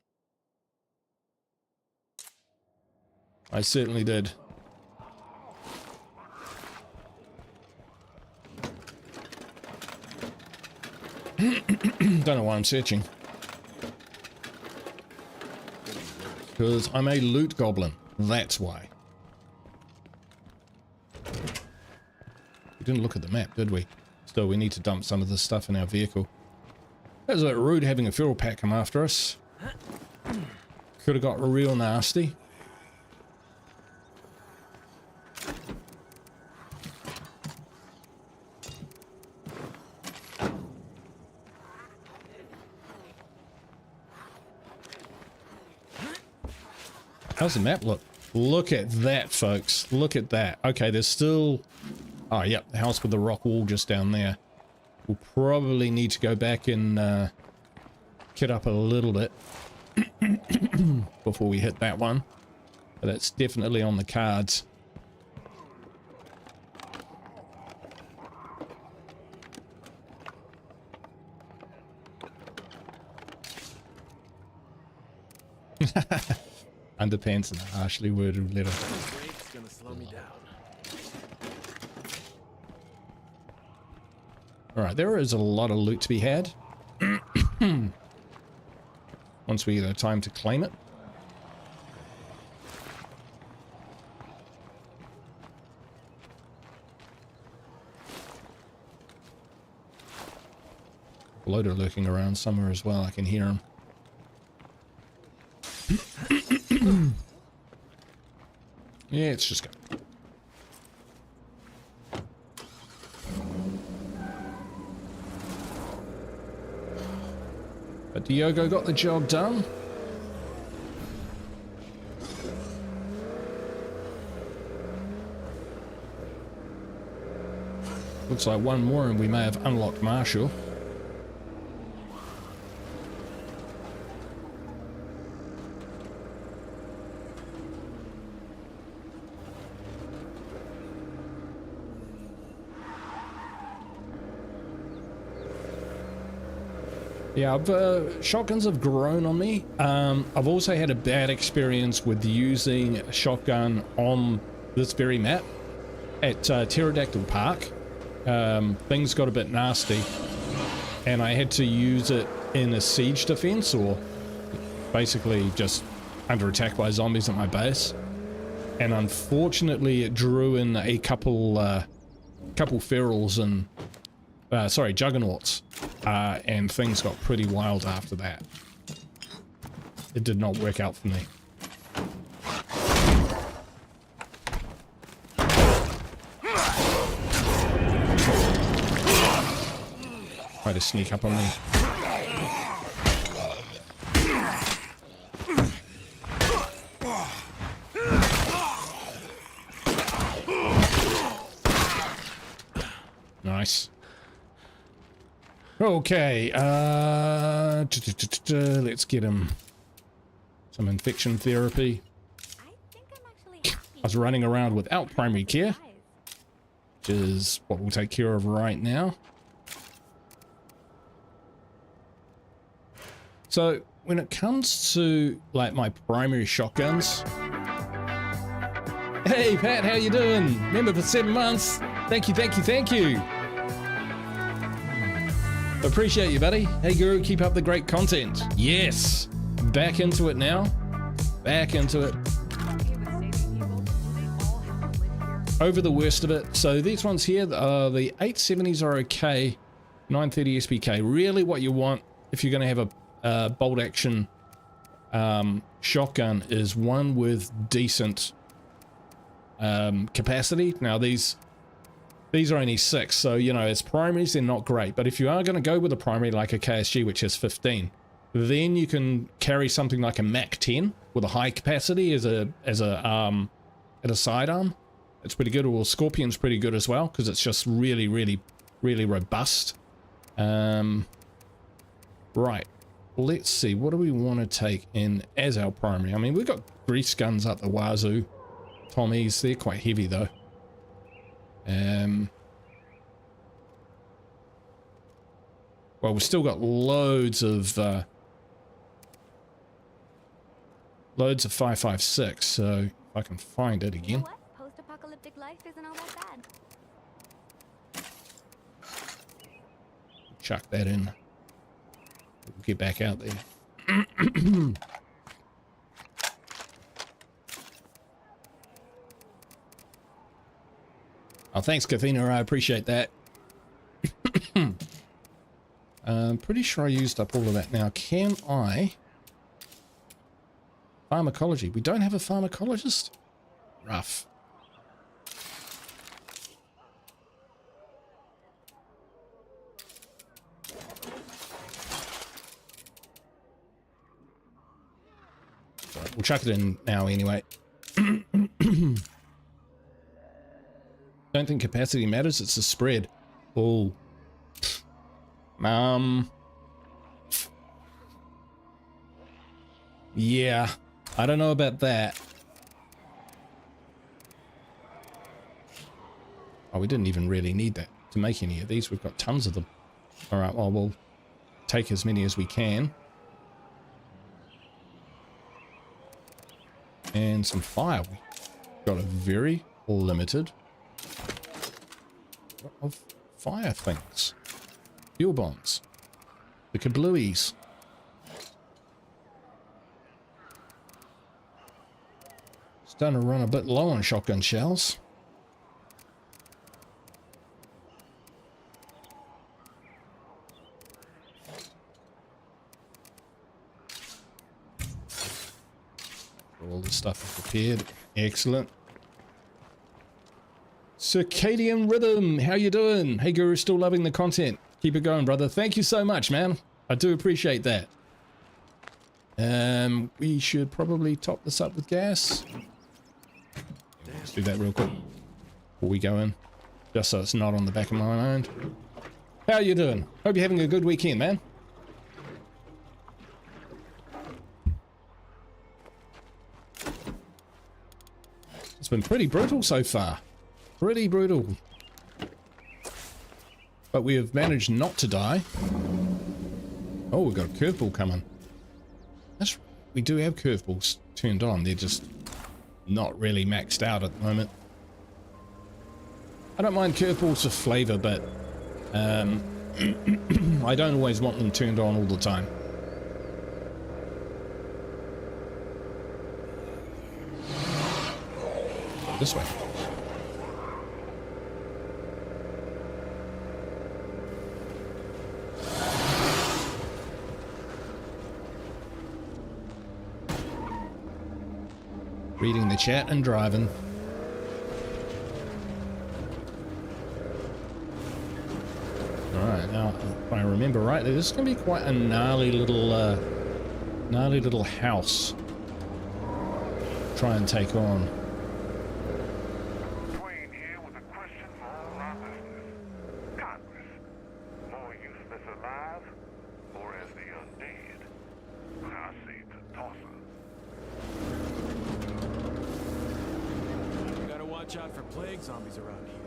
I certainly did. Don't know why I'm searching. Because I'm a loot goblin. That's why. We didn't look at the map, did we? Still, we need to dump some of this stuff in our vehicle. That was a bit rude having a feral pack come after us. Could have got real nasty. How's the map look? Look at that, folks. Look at that. Okay, there's still... Oh, yep, the house with the rock wall just down there. We'll probably need to go back and kit up a little bit before we hit that one. But that's definitely on the cards. Underpants and a harshly worded letter. Break's gonna slow me down. Alright, there is a lot of loot to be had. Once we get time to claim it. Loader lurking around somewhere as well, I can hear him. Yeah, it's just go. But Diogo got the job done. Looks like one more and we may have unlocked Marshall. Yeah, shotguns have grown on me. I've also had a bad experience with using a shotgun on this very map at Pterodactyl Park. Things got a bit nasty. and I had to use it in a siege defense, or basically just under attack by zombies at my base. And unfortunately it drew in a couple ferals and juggernauts, and things got pretty wild after that. It did not work out for me. Try to sneak up on me. Nice. Okay, let's get him some infection therapy. I think I'm actually happy. I was running around without primary care, which is what we'll take care of right now. So when it comes to like my primary shotguns, hey Pat, how you doing? Member for 7 months. Thank you, thank you, thank you. Appreciate you, buddy. Hey Guru, keep up the great content. Yes, back into it now. Back into it. Over the worst of it. So these ones here, the 870s are okay. 930 SPK. Really what you want if you're going to have a bolt action shotgun is one with decent capacity. Now these are only 6, so you know, as primaries they're not great, but if you are going to go with a primary like a KSG, which is 15, then you can carry something like a Mac 10 with a high capacity as a sidearm. It's pretty good. Or Scorpion's pretty good as well, because it's just really robust. Right, let's see, what do we want to take in as our primary? I mean, we've got grease guns up the wazoo. Tommies, they're quite heavy though. Well, we've still got loads of 5.56, so if I can find it You know again. what? Post-apocalyptic life isn't all that bad. Chuck that in. We'll get back out there. Oh, thanks, Kathina. I appreciate that. I'm pretty sure I used up all of that. Now, can I... Pharmacology. We don't have a pharmacologist? Rough. Right, we'll chuck it in now anyway. Don't think capacity matters, it's the spread. Oh. Yeah, I don't know about that. Oh, we didn't even really need that to make any of these. We've got tons of them. All right, well, we'll take as many as we can. And some fire. We've got a very limited of fire things. Fuel bombs. The kablooies. Starting to run a bit low on shotgun shells. All the stuff is prepared. Excellent. Circadian Rhythm, how you doing? Hey Guru, still loving the content. Keep it going, brother. Thank you so much, man. I do appreciate that. We should probably top this up with gas. Let's do that real quick before we go in, just so it's not on the back of my mind. How you doing? Hope you're having a good weekend, man. It's been pretty brutal so far. Pretty brutal. But we have managed not to die. Oh, we've got a curveball coming. We do have curveballs turned on. They're just not really maxed out at the moment. I don't mind curveballs for flavor, but I don't always want them turned on all the time. This way. Reading the chat and driving. Alright, now if I remember rightly, this is going to be quite a gnarly little house. Try and take on. Twain here with a question for all our listeners. Congress, more useless alive or as the undead? I say it's a tosser. You gotta watch out for plague zombies around here.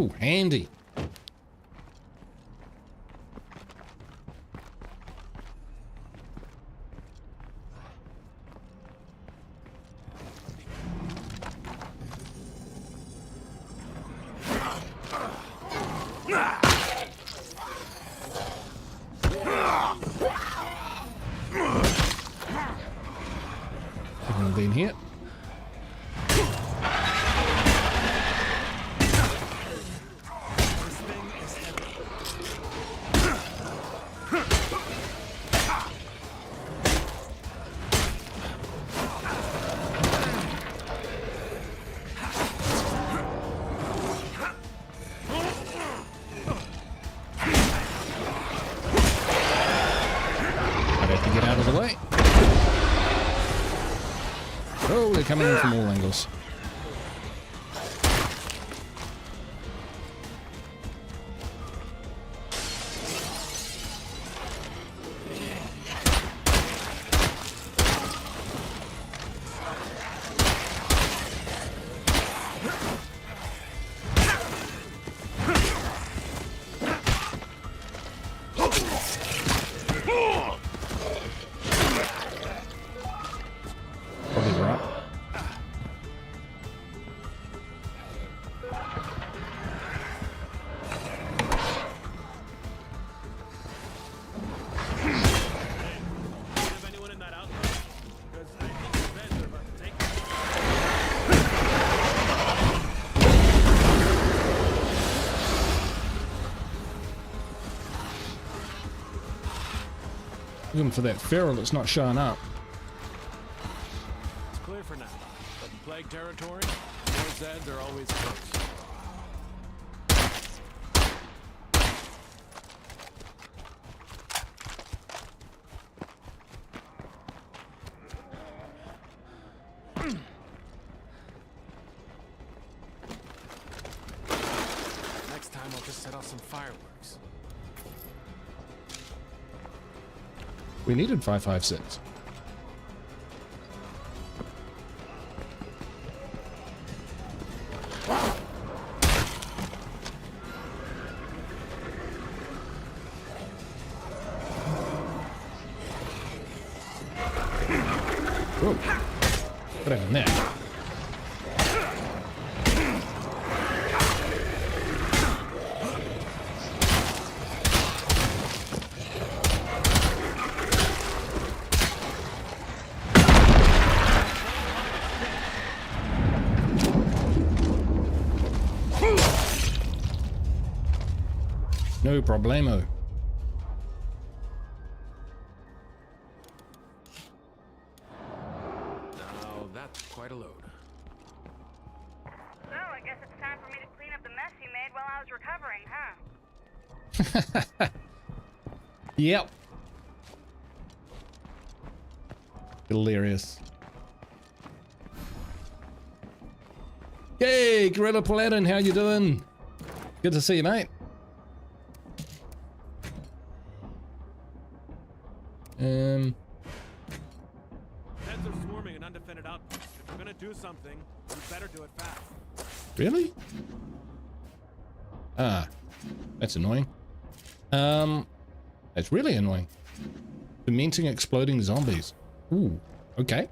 Ooh, handy. Haven't been here. Oh, they're coming in from all angles. Looking for that feral that's not showing up. It's clear for now. But in plague territory, more Zeds are always close. Next time I'll just set off some fireworks. We needed 556. Whoa. What happened there? No problemo. Now that's quite a load. So, I guess it's time for me to clean up the mess you made while I was recovering, huh? Yep. Hilarious. Yay, Gorilla Paladin, how you doing? Good to see you, mate. Zeds are swarming an undefended outpost. If you're gonna do something, you better do it fast. Really? Ah, that's annoying. That's really annoying. Fermenting exploding zombies. Ooh, okay.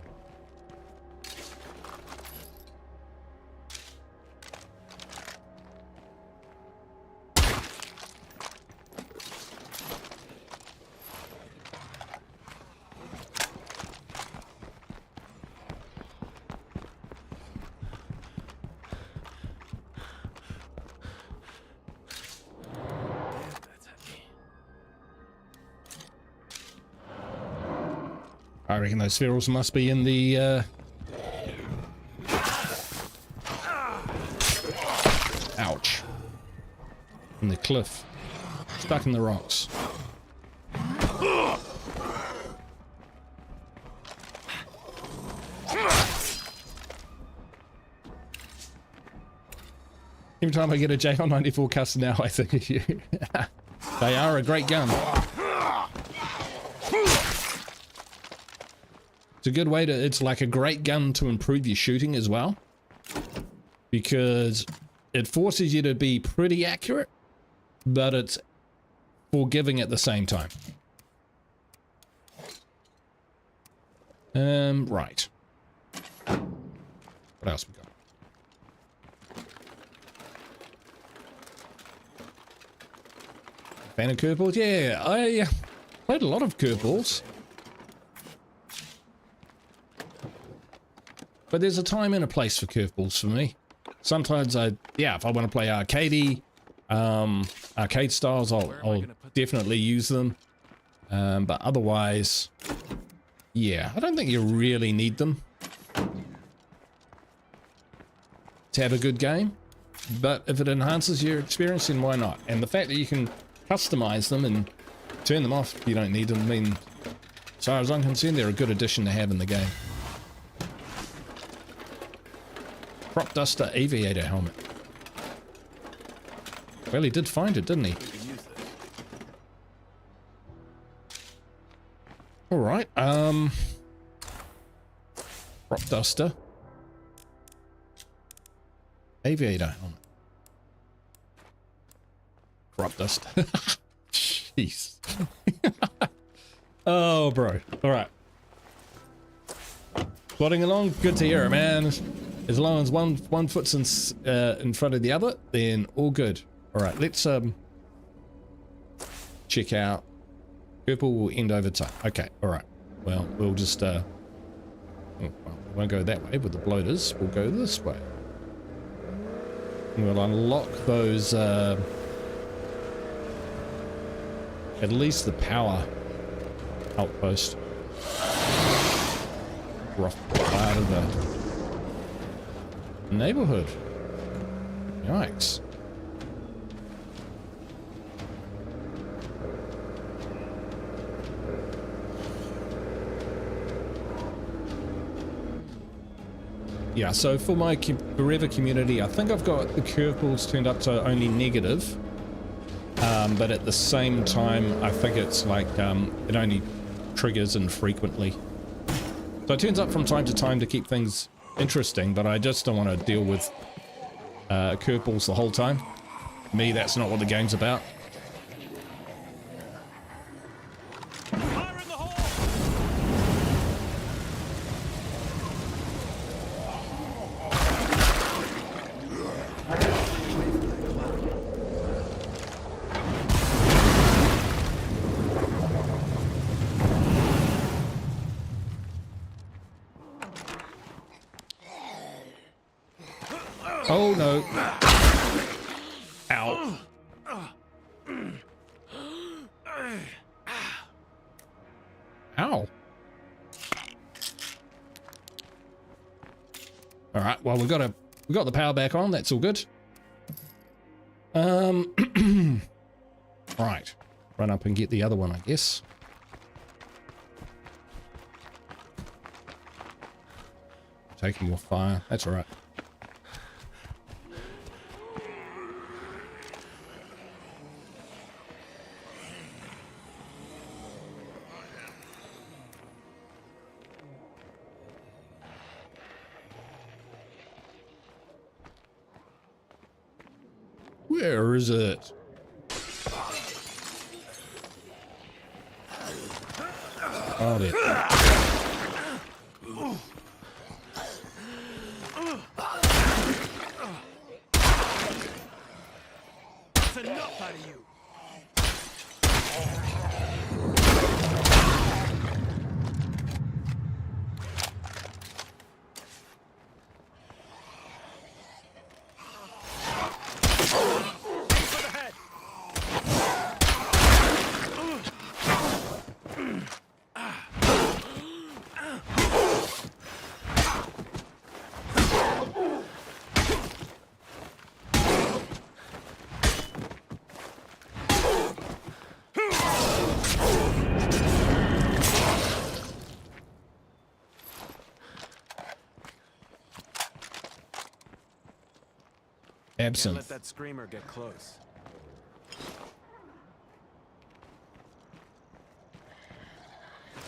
I reckon those ferals must be in the, ouch. In the cliff. Stuck in the rocks. Every time I get a JL94 custom now, I think of you. They are a great gun. It's a good way to, it's like a great gun to improve your shooting as well, because it forces you to be pretty accurate, but it's forgiving at the same time. Right. What else we got? Fan of curveballs? Yeah, I played a lot of curveballs. But there's a time and a place for curveballs for me. Sometimes if I want to play arcade styles, I'll definitely use them. But otherwise, yeah, I don't think you really need them to have a good game. But if it enhances your experience, then why not? And the fact that you can customize them and turn them off if you don't need them, I mean, as far as I'm concerned, they're a good addition to have in the game. Crop Duster Aviator helmet. Well, he did find it, didn't he? Alright, Crop Duster Aviator helmet. Crop Duster. Jeez. Oh, bro. Alright. Plodding along, good to hear it, man. As long as one foot's in front of the other, then all good. All right, let's check out. Purple will end over time. Okay, all right. Well, we'll just well, we won't go that way with the bloaters. We'll go this way. We'll unlock those. At least the power outpost. Rough part of the neighborhood. Yikes. Yeah, so for my Forever community, I think I've got the curveballs turned up to only negative. But at the same time, I think it's like it only triggers infrequently. So it turns up from time to time to keep things interesting, but I just don't want to deal with curveballs the whole time. Me, that's not what the game's about. Fire in the hole! Oh no. Ow. Ow. All right, well, we got the power back on. That's all good. Right. Run up and get the other one, I guess. Taking more fire. That's all right. Where is it? Oh, there. That's enough out of you. Can't Absinthe. let that screamer get close.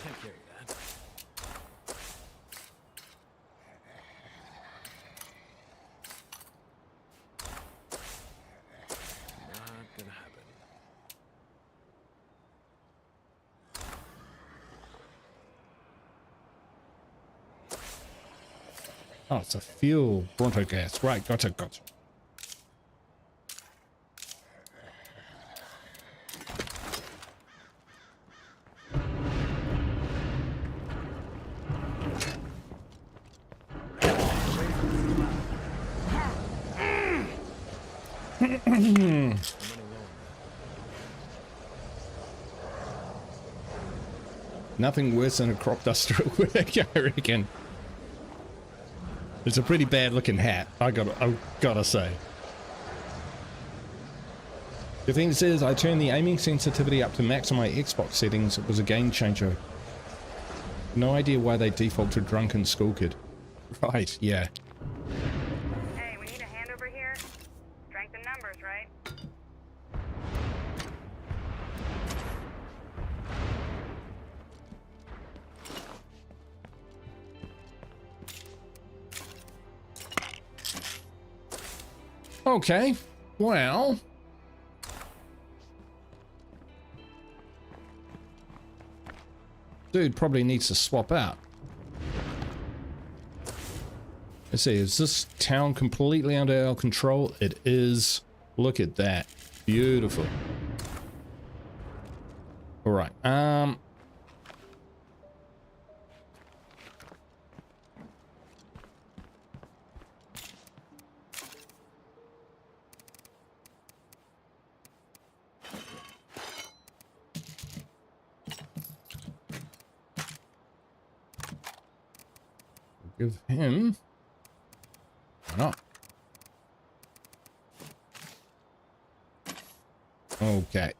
Can't carry that. Not gonna happen. Oh, it's a fuel Bronto gas. Right, gotcha. Nothing worse than a crop duster at work, I reckon. It's a pretty bad looking hat, I gotta say. The thing is, I turned the aiming sensitivity up to max on my Xbox settings. It was a game changer. No idea why they default to drunken school kid. Right, yeah. Hey, we need a hand over here. Strength in numbers, right? Okay, well. Dude probably needs to swap out. Let's see, is this town completely under our control? It is. Look at that. Beautiful. Alright, give him. Why not? Okay.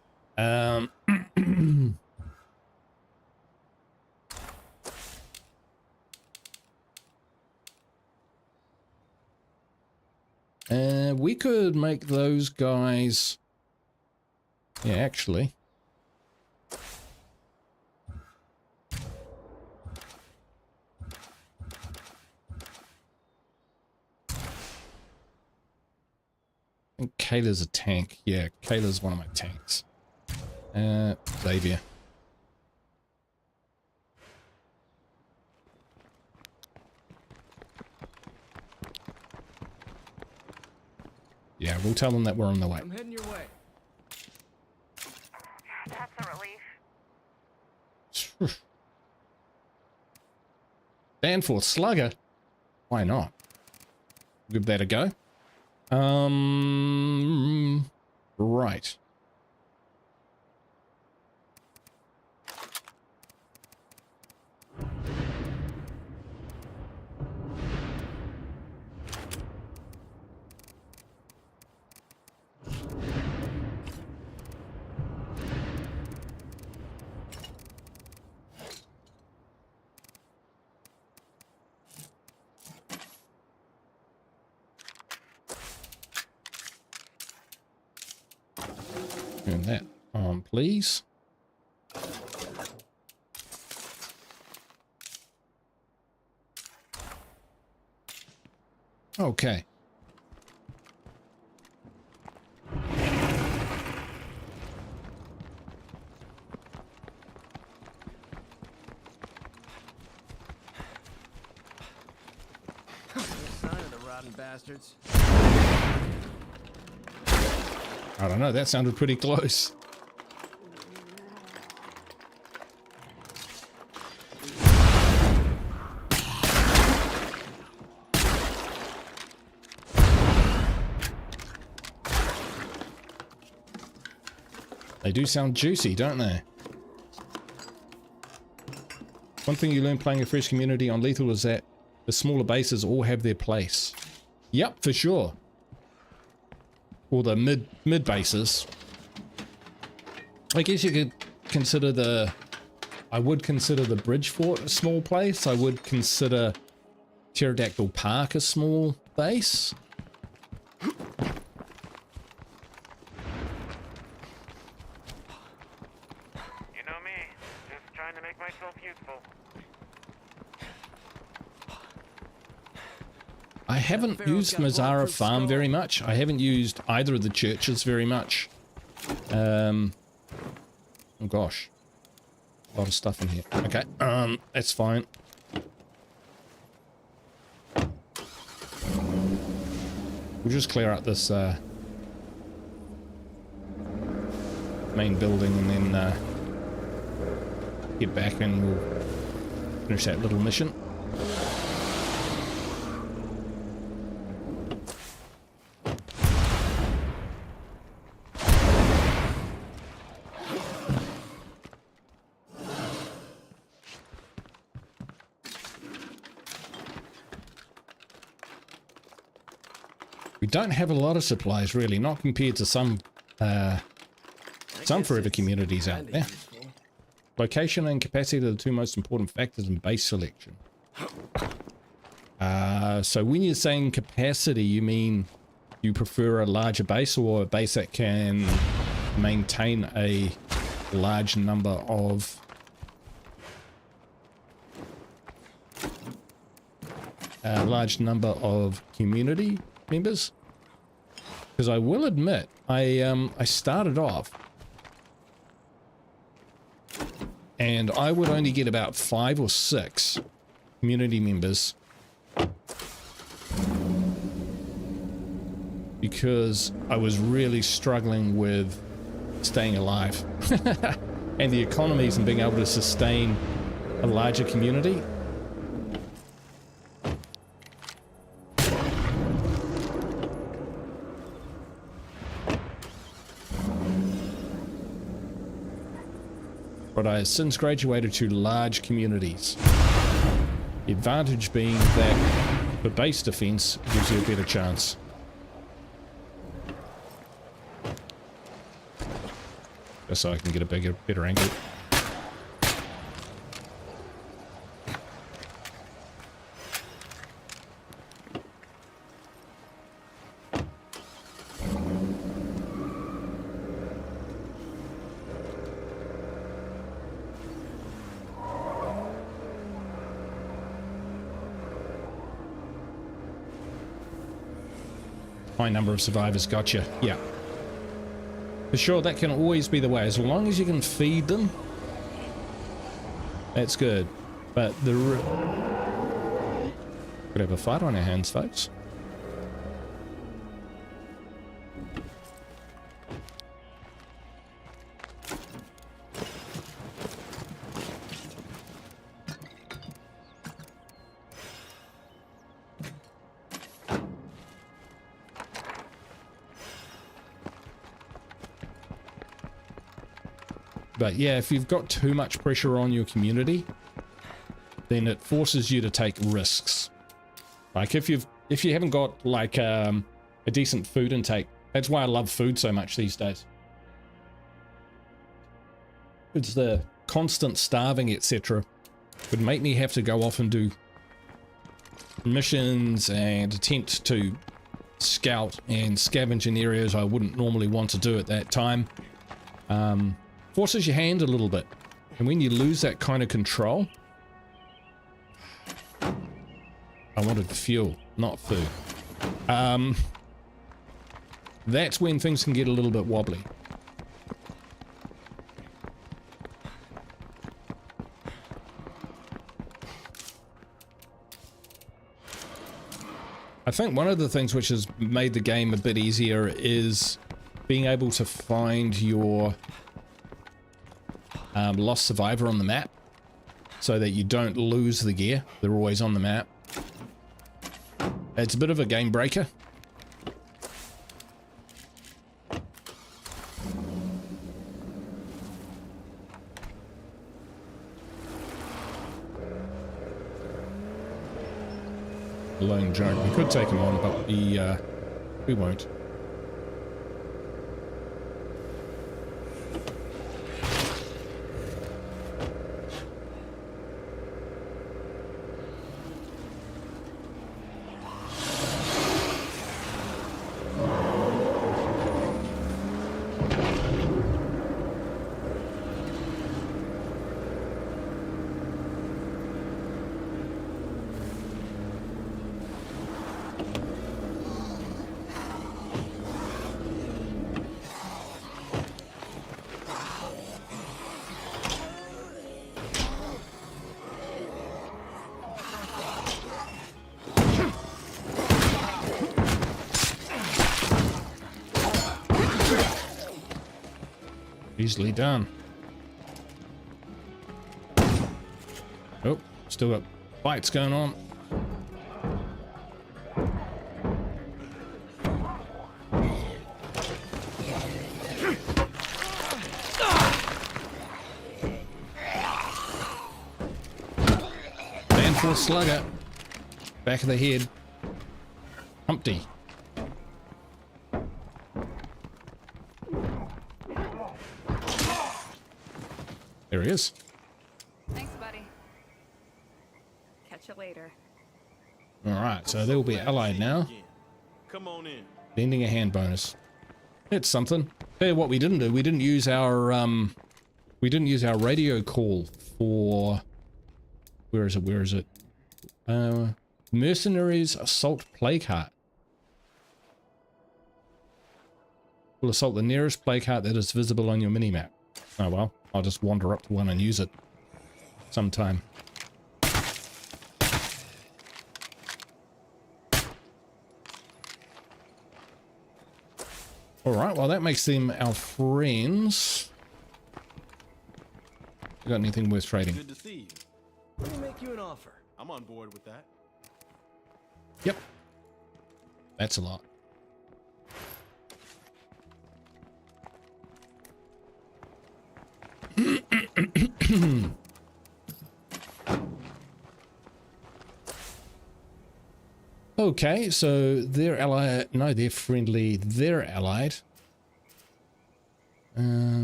We could make those guys. Yeah, actually. I think Kayla's a tank. Yeah, Kayla's one of my tanks. Xavier. Yeah, we'll tell them that we're on the way. I'm heading your way. That's a relief. Danforth Slugger? Why not? Give that a go. Right. Turn that on, please. Okay. Downtrodden bastards. I don't know, that sounded pretty close. They do sound juicy, don't they? One thing you learn playing a fresh community on Lethal is that the smaller bases all have their place. Yep, for sure. Or the mid bases. I guess you could consider the... I would consider the Bridge Fort a small place. I would consider Pterodactyl Park a small base. You know me, just trying to make myself useful. I haven't used Mazzara Farm very much. I haven't used either of the churches very much. Oh gosh. A lot of stuff in here. Okay, that's fine. We'll just clear out this main building and then get back and we'll finish that little mission. We don't have a lot of supplies, really, not compared to some forever communities out there. Location and capacity are the two most important factors in base selection. So when you're saying capacity, you mean you prefer a larger base or a base that can maintain a large number of community members? Because I will admit, I started off and I would only get about 5 or 6 community members because I was really struggling with staying alive and the economies and being able to sustain a larger community. But I have since graduated to large communities. The advantage being that for base defense gives you a better chance. Just so I can get a better angle. High number of survivors, gotcha. Yeah. For sure, that can always be the way. As long as you can feed them, that's good. But the... Could have a fight on our hands, folks. But yeah, if you've got too much pressure on your community, then it forces you to take risks. Like if you haven't got like a decent food intake, that's why I love food so much these days. It's the constant starving, etc. would make me have to go off and do missions and attempt to scout and scavenge in areas I wouldn't normally want to do at that time. Forces your hand a little bit, and when you lose that kind of control, I wanted fuel, not food. That's when things can get a little bit wobbly. I think one of the things which has made the game a bit easier is being able to find your lost survivor on the map so that you don't lose the gear. They're always on the map. It's a bit of a game breaker. Lone joke. We could take him on, but we won't. Easily done. Oh, still got fights going on. Handful slugger. Back of the head. Humpty. There he is. Thanks, buddy. Catch you later. Alright, so they'll be allied now. Come on in. Lending a hand bonus. It's something. Tell you what we didn't do, we didn't use our radio call for where is it? Mercenaries Assault Plague Heart. Will assault the nearest plague heart that is visible on your minimap. Oh well, I'll just wander up to one and use it sometime. Alright, well that makes them our friends. You got anything worth trading? Good to see you. Let me make you an offer. I'm on board with that. Yep. That's a lot. Okay, so they're allied. No, they're friendly. They're allied.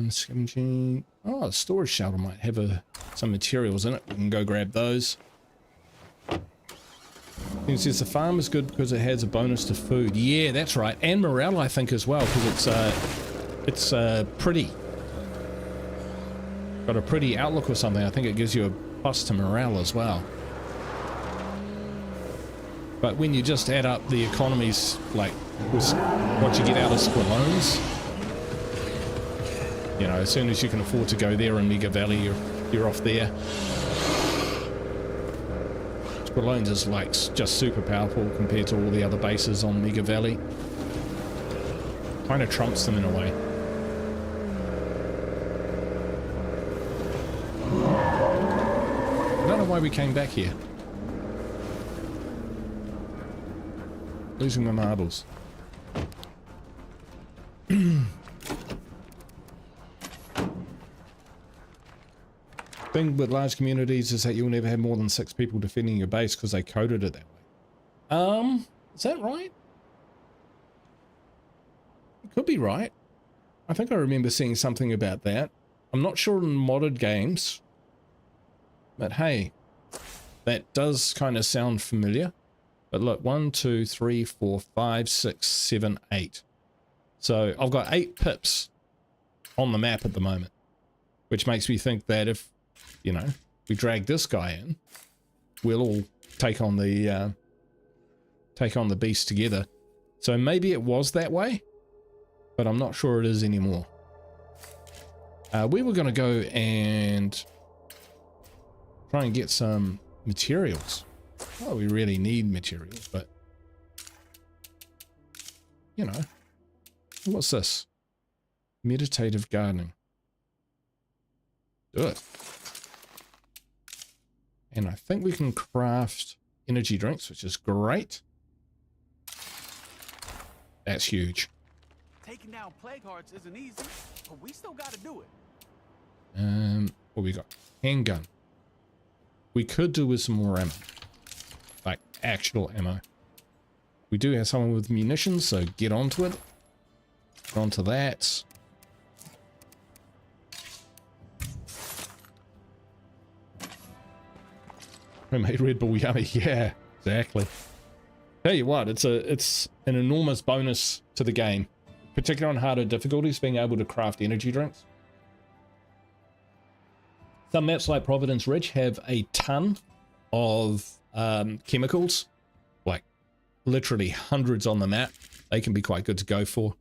Scavenging. Oh, the storage shelter might have some materials in it. We can go grab those. It says the farm is good because it has a bonus to food. Yeah, that's right, and morale I think as well because it's pretty. Got a pretty outlook or something. I think it gives you a plus to morale as well. But when you just add up the economies, like what you get out of Squalones, you know, as soon as you can afford to go there in Mega Valley, you're off there. Squalones is like just super powerful compared to all the other bases on Mega Valley. Kind of trumps them in a way. I don't know why we came back here. Losing my marbles. Thing with large communities is that you'll never have more than 6 people defending your base because they coded it that way. Is that right? It could be right. I think I remember seeing something about that. I'm not sure in modded games, but hey, that does kind of sound familiar. But look, 1, 2, 3, 4, 5, 6, 7, 8. So I've got 8 pips on the map at the moment, which makes me think that if, you know, we drag this guy in, we'll all take on the beast together. So maybe it was that way, but I'm not sure it is anymore. We were going to go and try and get some materials. Oh, we really need materials, but you know, what's this? Meditative gardening. Do it. And I think we can craft energy drinks, which is great. That's huge. Taking down plague hearts isn't easy, but we still gotta do it. What we got? Handgun. We could do with some more ammo. Like actual ammo. We do have someone with munitions, so get onto it. Get onto that. Homemade Red Bull yummy. Yeah, exactly. Tell you what, it's an enormous bonus to the game, particularly on harder difficulties, being able to craft energy drinks. Some maps like Providence Ridge have a ton of chemicals, like literally hundreds on the map. They can be quite good to go for.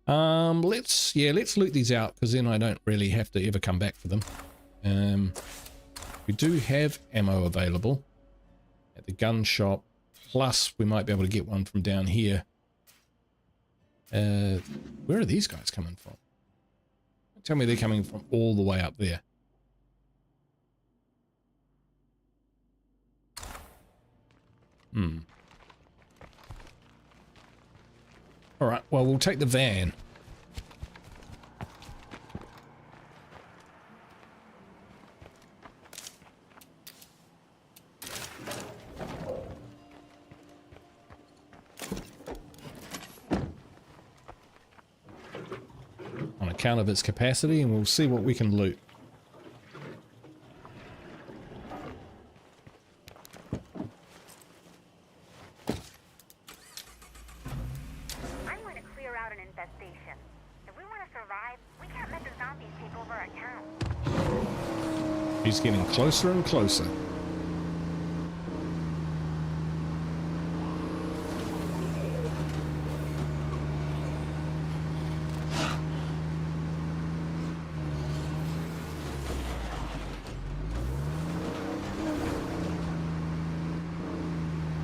Let's loot these out, because then I don't really have to ever come back for them. We do have ammo available at the gun shop, plus we might be able to get one from down here. Where are these guys coming from? Tell me they're coming from all the way up there. All right, well, we'll take the van. On account of its capacity, and we'll see what we can loot. I'm going to clear out an infestation. If we want to survive, we can't let the zombies take over our town. He's getting closer and closer.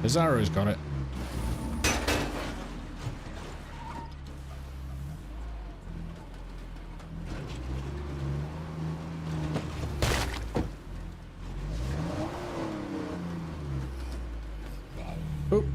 Pizarro's got it. Oh.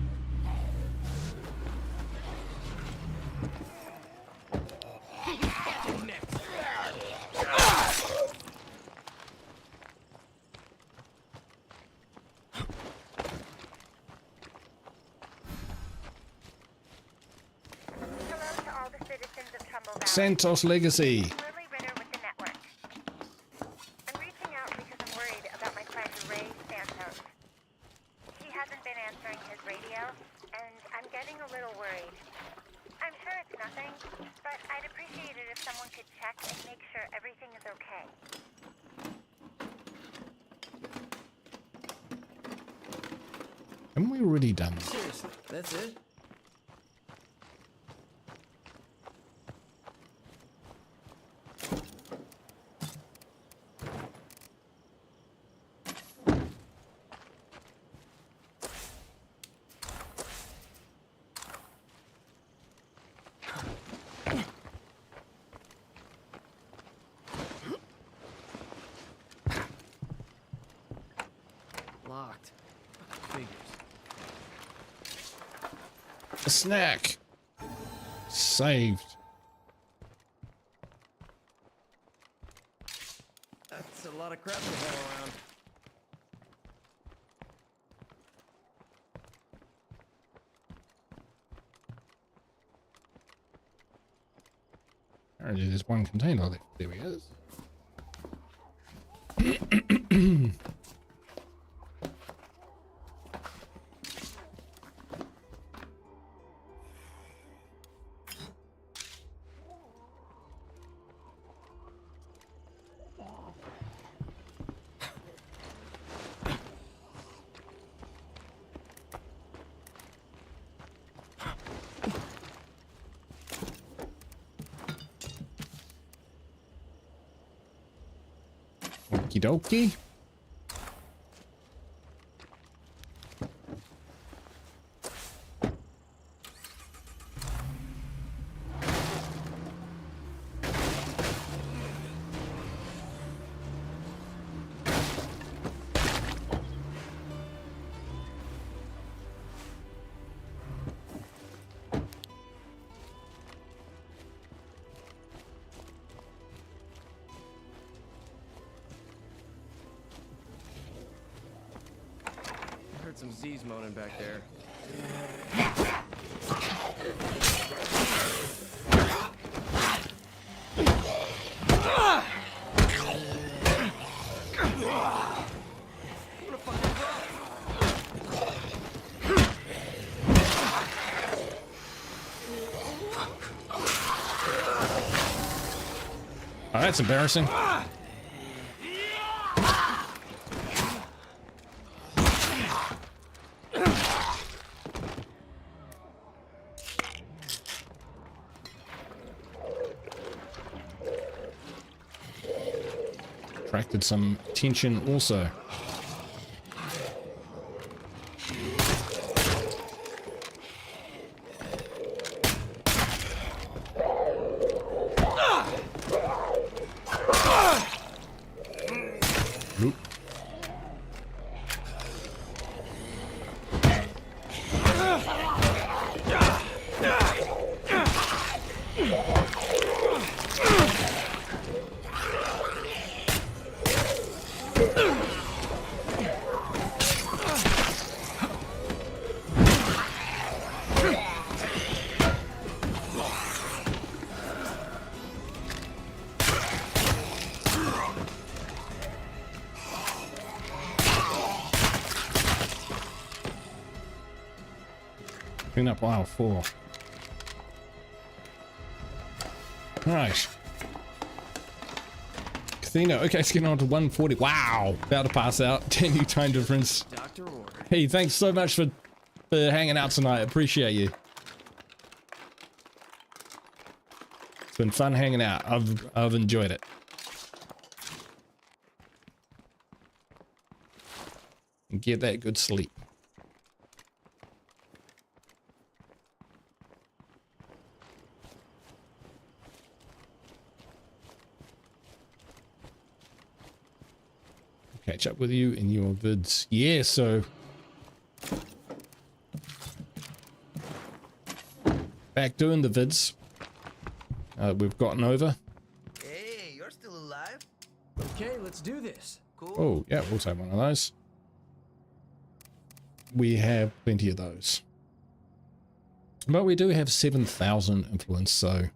Hello to all the citizens of Trumbull Valley. Santos Legacy. Lily Ritter with the network. I'm reaching out because I'm worried about my friend Ray Santos. He hasn't been answering his radio, and I'm getting a little worried. I'm sure it's nothing, but I'd appreciate it if someone could check and make sure everything is okay. Haven't we already done that? Seriously, that's it? Locked. Figures. A snack. Saved. That's a lot of crap to haul around. Apparently there's one container left. There he is. Okie dokie. some Z's moaning back there. Oh, that's embarrassing. Attracted some attention also. Nope. Clean up aisle 4. Right. Casino. Okay, it's getting on to 140. Wow. About to pass out. 10 new time difference. Doctor order. Hey, thanks so much for hanging out tonight. Appreciate you. It's been fun hanging out. I've enjoyed it. And get that good sleep. Catch up with you in your vids. Yeah, so back doing the vids. We've gotten over. Hey, you're still alive? Okay, let's do this. Cool. Oh, yeah, we'll take one of those. We have plenty of those. But we do have 7,000 influence, so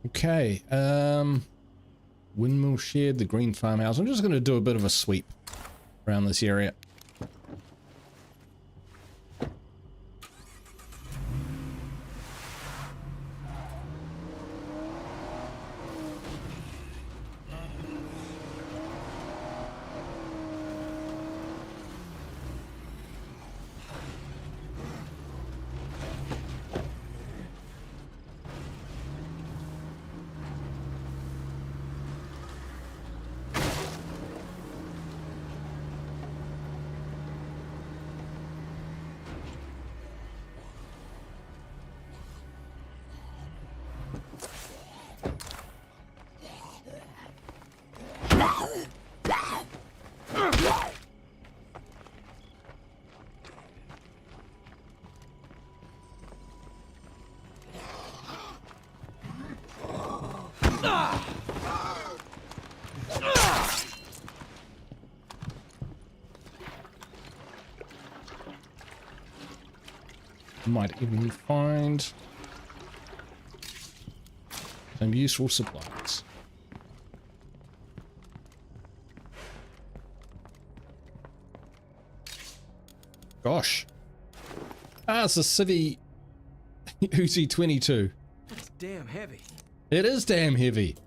okay, windmill shed, the green farmhouse. I'm just going to do a bit of a sweep around this area. Might even find some useful supplies. Gosh. Ah, it's a Civi Uzi 22. That's damn heavy. It is damn heavy.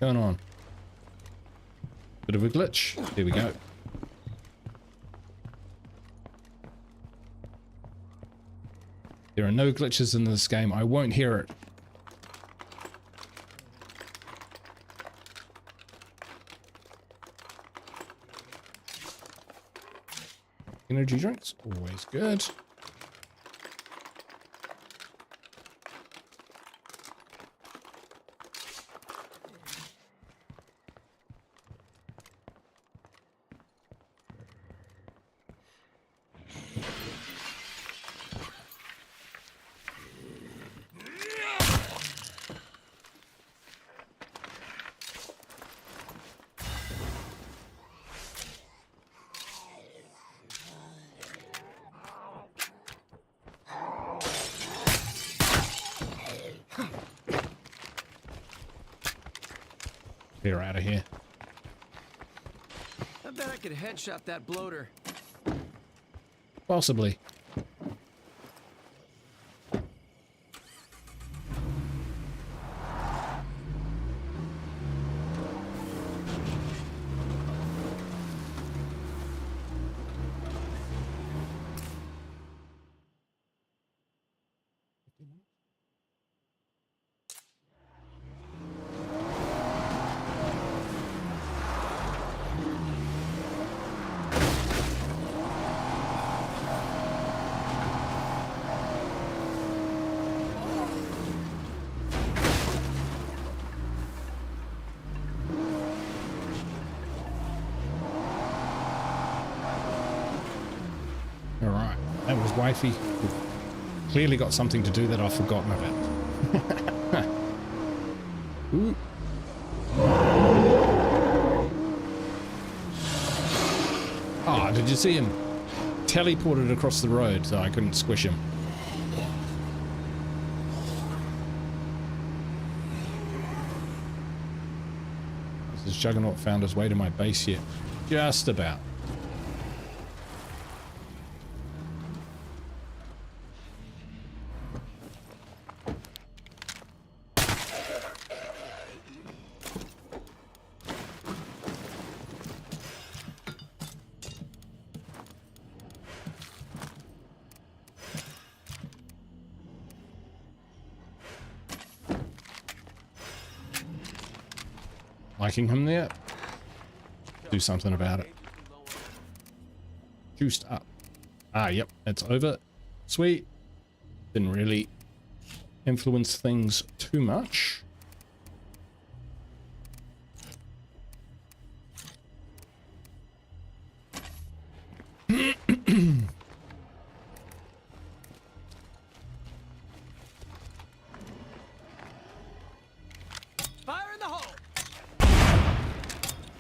going on? Bit of a glitch. There we go. There are no glitches in this game. I won't hear it. Energy drinks, always good. Clear out of here. I bet I could headshot that bloater. Possibly. Alright, that was wifey. We've clearly got something to do that I've forgotten about. Ooh. Oh, did you see him? Teleported across the road so I couldn't squish him. Has Juggernaut found his way to my base yet? Just about. Liking him there? Do something about it. Juiced up. Ah, yep, it's over. Sweet. Didn't really influence things too much. Fire in the hole!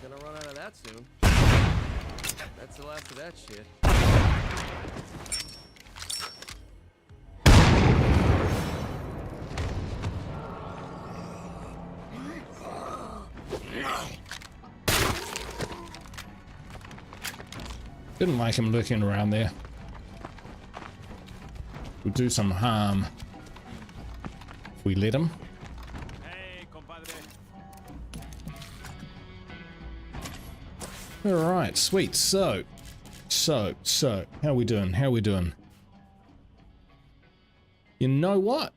Gonna run out of that soon. That's the last of that shit. Didn't like him lurking around there. Would do some harm if we let him. Hey, compadre. All right, sweet. So, how we doing? How we doing? You know what?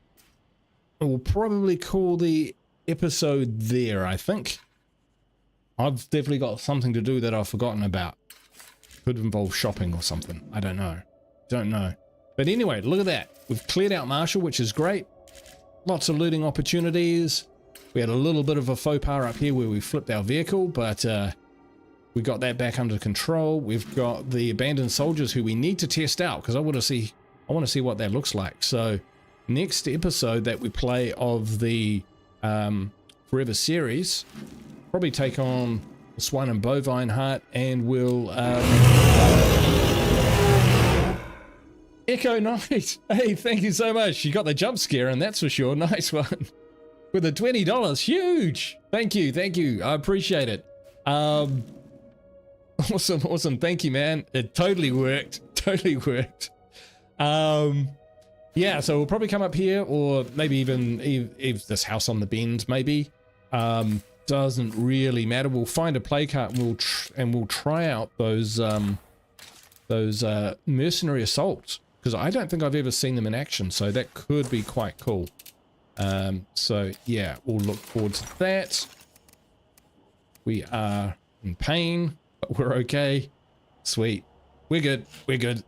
We'll probably call the episode there, I think. I've definitely got something to do that I've forgotten about. Could involve shopping or something. I don't know. Don't know. But anyway, look at that. We've cleared out Marshall, which is great. Lots of looting opportunities. We had a little bit of a faux pas up here where we flipped our vehicle, but we got that back under control. We've got the abandoned soldiers who we need to test out because I want to see what that looks like. So next episode that we play of the Forever series, probably take on the Swine and Bovine Heart, and we'll Echo Knight. Hey, thank you so much. You got the jump scare, and that's for sure. Nice one. With the $20, huge. Thank you. I appreciate it. Awesome. Thank you, man. It totally worked. Yeah, so we'll probably come up here, or maybe even if this house on the bend, maybe. doesn't really matter. We'll find a play cart and we'll try out those mercenary assaults, because I don't think I've ever seen them in action, so that could be quite cool. So yeah, we'll look forward to that. We are in pain, but we're okay. Sweet. We're good. We're good.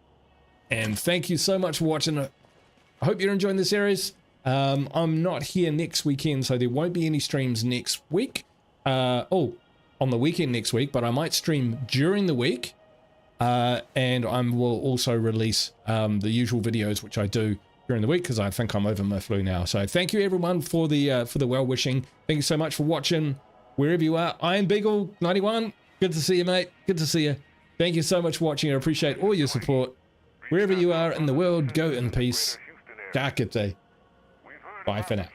And thank you so much for watching. I hope you're enjoying the series. I'm not here next weekend, so there won't be any streams next week. On the weekend next week, but I might stream during the week. And I will also release the usual videos, which I do during the week, because I think I'm over my flu now. So thank you everyone for the well-wishing. Thank you so much for watching wherever you are. Iron Beagle 91, good to see you, mate. Good to see you. Thank you so much for watching. I appreciate all your support. Wherever you are in the world, go in peace. Ka kite. Bye for now.